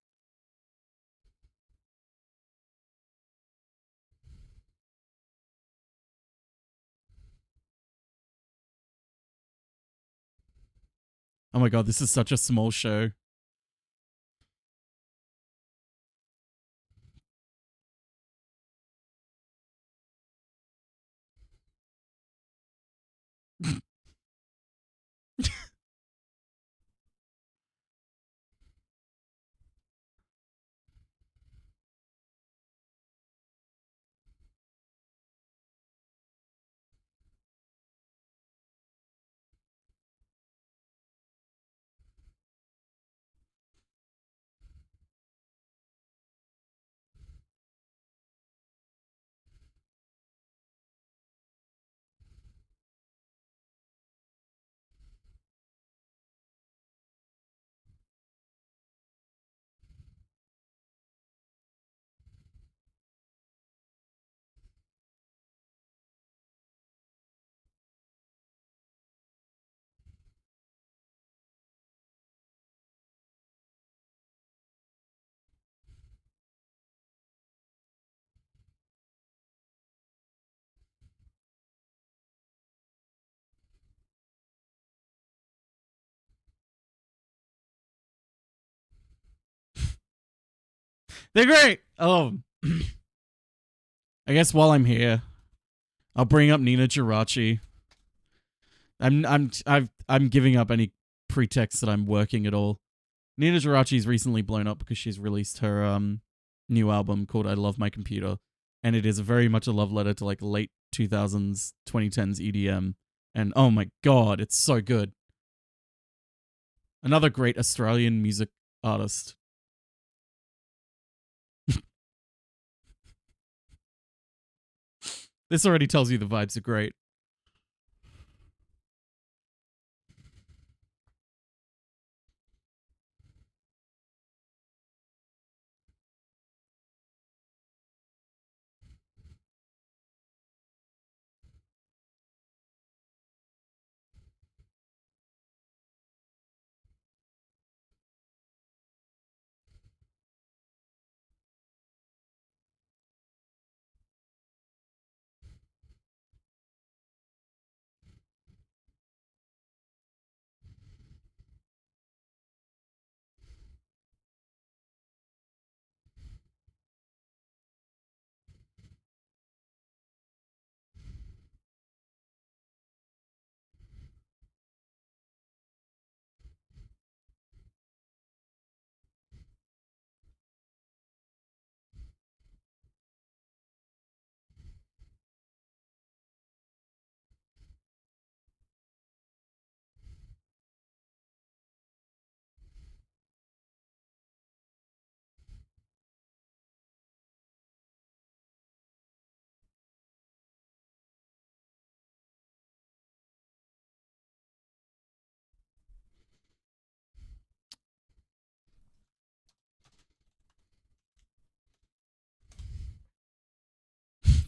Oh my god, this is such a small show. They're great. I love them. I guess while I'm here, I'll bring up Nina Girachi. I'm giving up any pretext that I'm working at all. Nina Girachi's recently blown up because she's released her new album called I Love My Computer, and it is very much a love letter to like late 2000s, 2010s EDM. And oh my god, it's so good. Another great Australian music artist. This already tells you the vibes are great.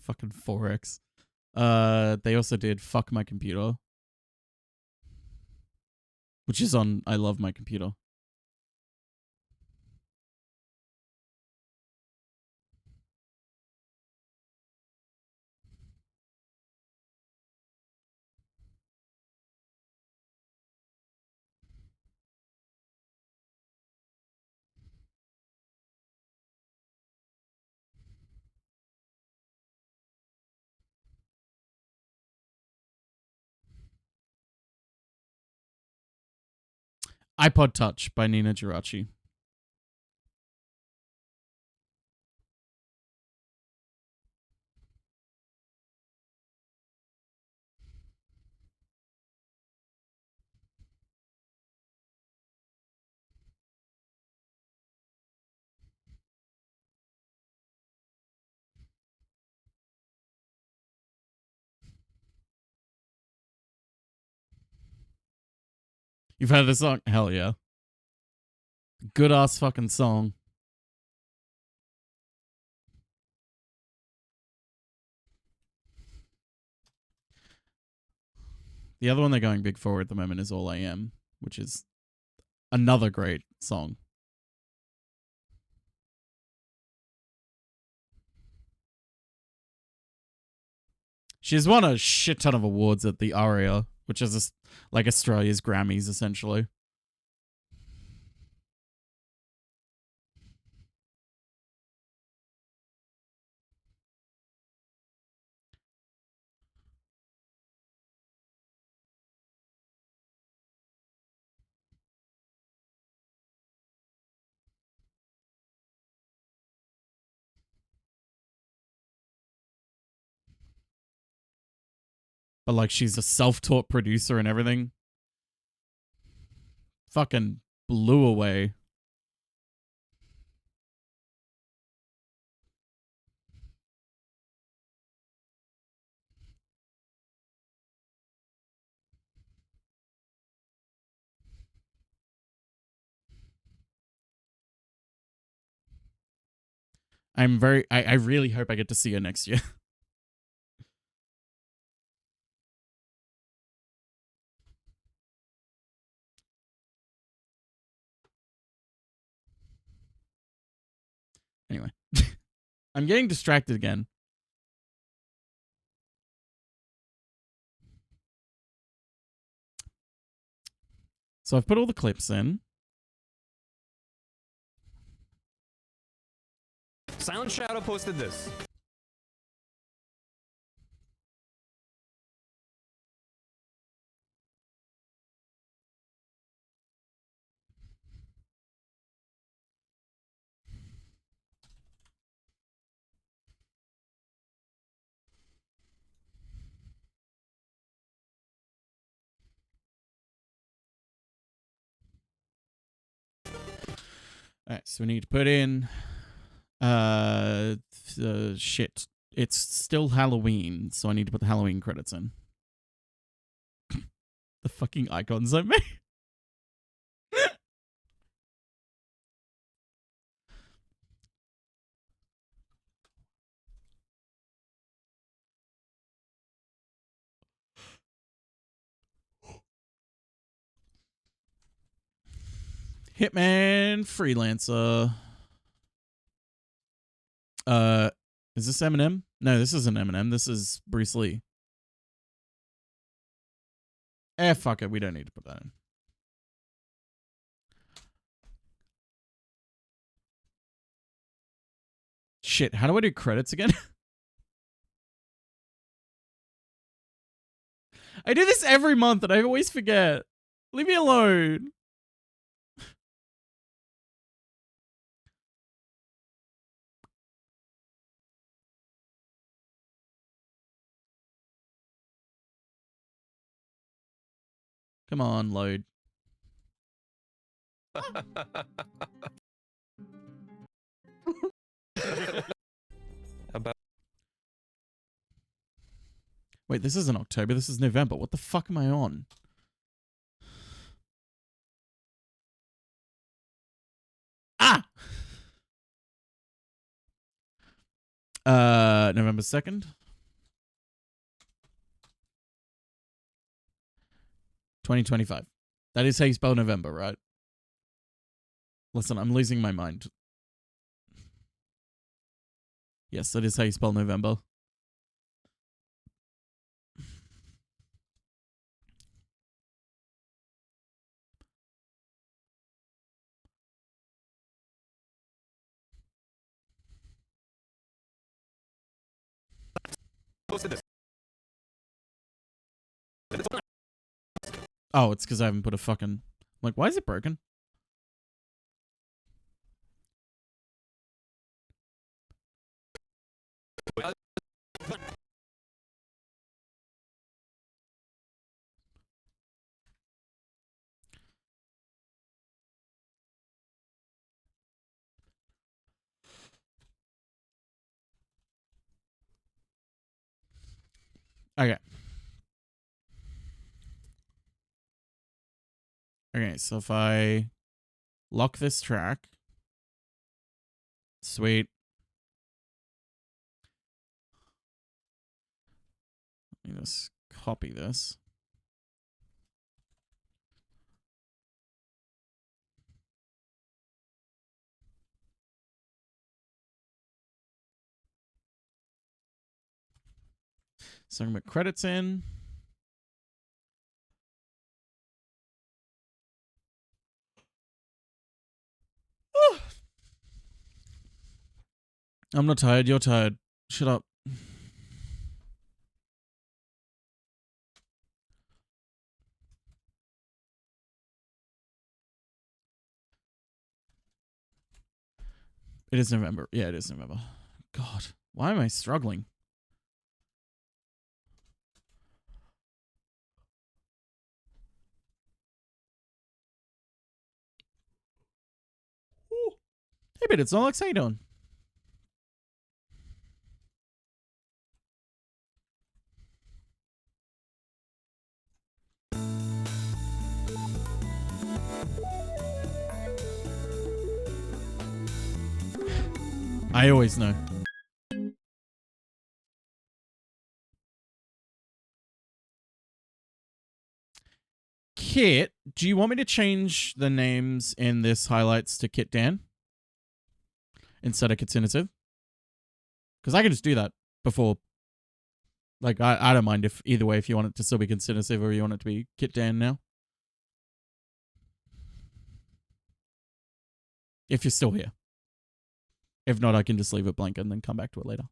Fucking 4X. They also did Fuck My Computer, which is on I Love My Computer. iPod Touch by Nina Girachi. You've heard this song? Hell yeah. Good ass fucking song. The other one they're going big for at the moment is All I Am, which is another great song. She's won a shit ton of awards at the ARIA, which is like Australia's Grammys, essentially. But like she's a self-taught producer and everything. Fucking blew away. I really hope I get to see her next year. Anyway. I'm getting distracted again. So I've put all the clips in. Silent Shadow posted this. Alright, so we need to put in shit. It's still Halloween, so I need to put the Halloween credits in. The fucking icons I made. Hitman Freelancer. Is this Eminem? No, this isn't Eminem. This is Bruce Lee. Fuck it. We don't need to put that in. Shit, how do I do credits again? I do this every month and I always forget. Leave me alone. Come on, load. About Wait, this isn't October. This is November. What the fuck am I on? Ah! November 2nd. 2025. That is how you spell November, right? Listen, I'm losing my mind. Yes, that is how you spell November. posted this. Oh, it's because I haven't put a fucking... Like, why is it broken? Okay. Okay, so if I lock this track, sweet. Let me just copy this. So I'm going to put credits in. I'm not tired. You're tired. Shut up. It is November. Yeah, it is November. God, why am I struggling? Ooh. Hey, but it's Alex. How you doing? I always know. Kit, do you want me to change the names in this highlights to Kit Dan instead of Kitsinative? Because I can just do that before. Like, I don't mind if either way, if you want it to still be Kitsinative or you want it to be Kit Dan now. If you're still here. If not, I can just leave it blank and then come back to it later.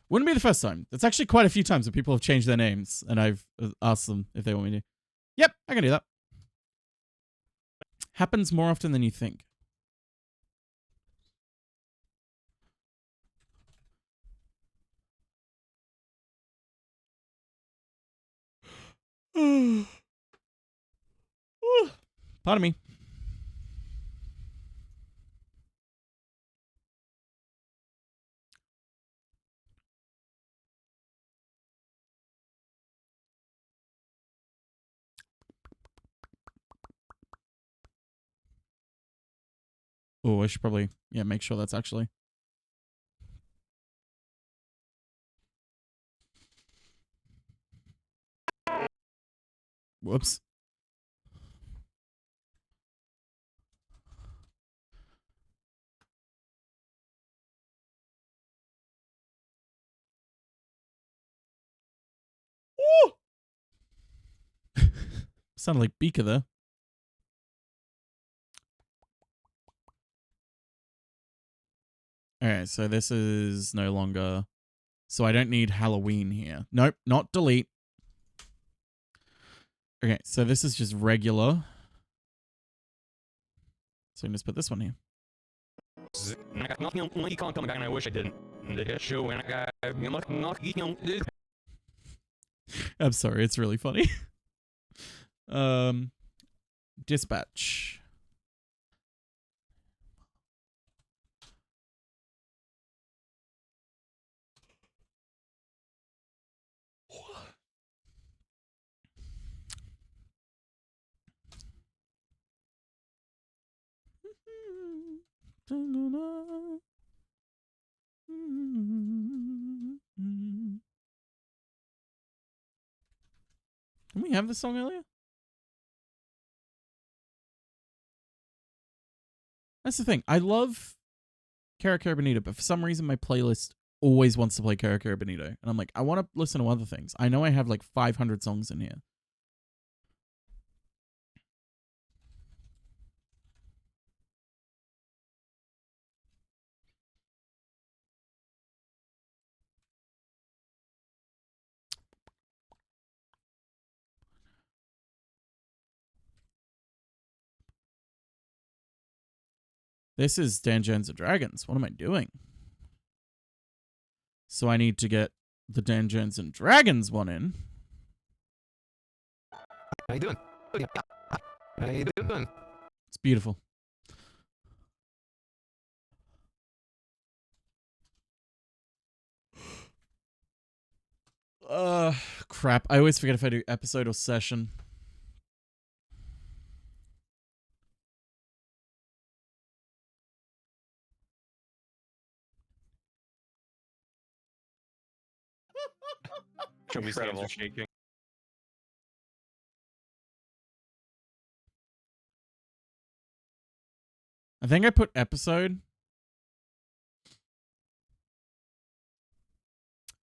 Wouldn't be the first time. It's actually quite a few times that people have changed their names, and I've asked them if they want me to. Yep, I can do that. Happens more often than you think. Pardon me. Oh, I should probably, make sure that's actually. Whoops. Sounded like Beaker there. Alright, so this is no longer... So I don't need Halloween here. Nope, not delete. Okay, so this is just regular. So I can just put this one here. I wish I didn't. I'm sorry, it's really funny. Dispatch. Didn't we have this song earlier? That's the thing. I love Cara Cara Bonita, but for some reason my playlist always wants to play Cara Cara Bonita. And I'm like, I want to listen to other things. I know I have like 500 songs in here. This is Dungeons and Dragons. What am I doing? So I need to get the Dungeons and Dragons one in. How you doing? How you doing? It's beautiful. Crap. I always forget if I do episode or session. Shomi's hands are shaking. I think I put episode.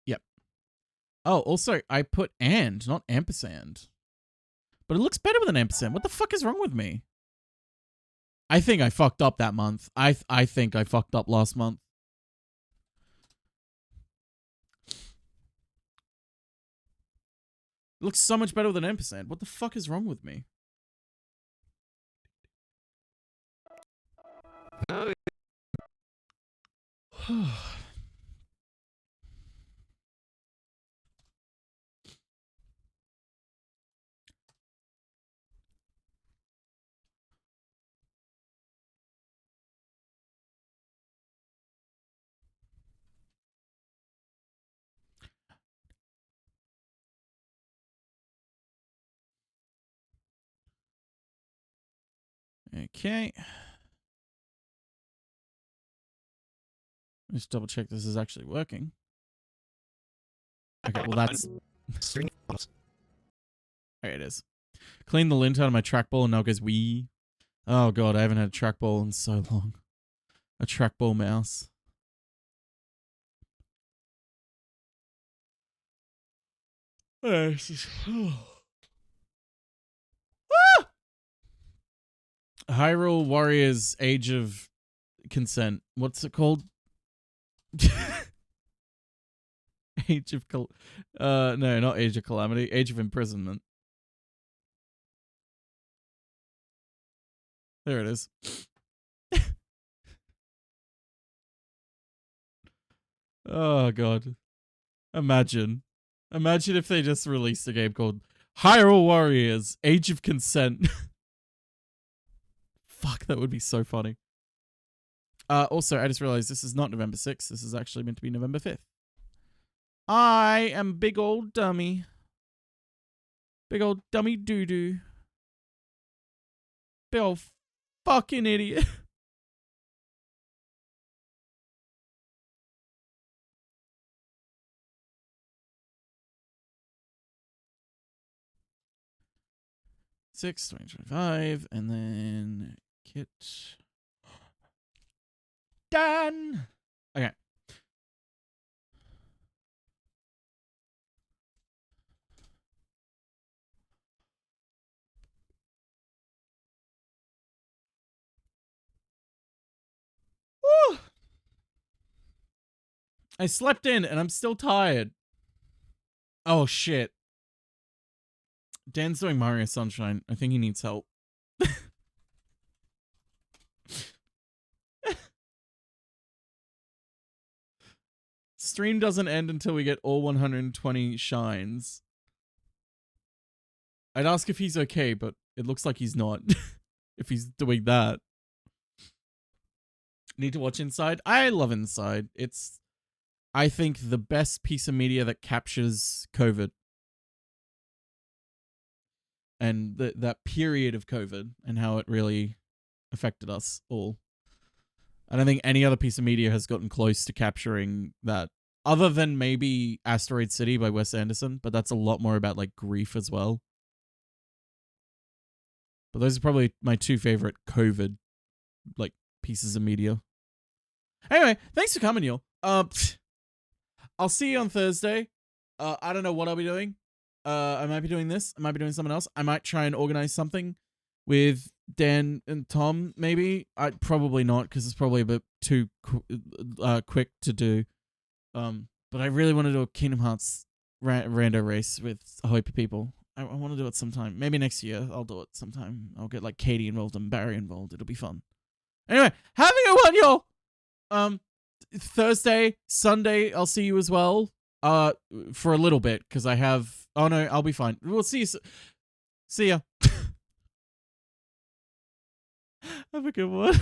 Yep. Oh, also, I put and, not ampersand. But it looks better with an ampersand. What the fuck is wrong with me? I think I fucked up that month. I think I fucked up last month. It looks so much better with an ampersand. What the fuck is wrong with me? Okay. Let's double check this is actually working. Okay, well that's... There it is. Clean the lint out of my trackball and now it goes wee. Oh god, I haven't had a trackball in so long. A trackball mouse. Hyrule Warriors Age of Consent. What's it called? Age of no, not Age of Calamity. Age of Imprisonment. There it is. Oh god. Imagine if they just released a game called Hyrule Warriors Age of Consent. Fuck, that would be so funny. Also, I just realized this is not November 6th. This is actually meant to be November 5th. I am big old dummy. Big old dummy doo-doo. Big old fucking idiot. Six 2025, and then Kit. Done. Okay. Woo! I slept in and I'm still tired. Oh shit. Dan's doing Mario Sunshine. I think he needs help. Stream doesn't end until we get all 120 shines. I'd ask if he's okay, but it looks like he's not. If he's doing that. Need to watch Inside? I love Inside. It's, I think, the best piece of media that captures COVID. And that period of COVID and how it really affected us all. I don't think any other piece of media has gotten close to capturing that, other than maybe Asteroid City by Wes Anderson, but that's a lot more about like grief as well. But those are probably my two favorite COVID like pieces of media. Anyway, thanks for coming, y'all. I'll see you on Thursday. I don't know what I'll be doing. I might be doing this. I might be doing something else. I might try and organize something with Dan and Tom, maybe. I probably not, because it's probably a bit too quick to do. But I really want to do a Kingdom Hearts rando race with a whole heap of people. I want to do it sometime. Maybe next year I'll do it sometime. I'll get like Katie involved and Barry involved. It'll be fun. Anyway, have a good one, y'all. Thursday, Sunday, I'll see you as well. For a little bit, because I have... Oh, no, I'll be fine. We'll see you... See ya. Have a good one.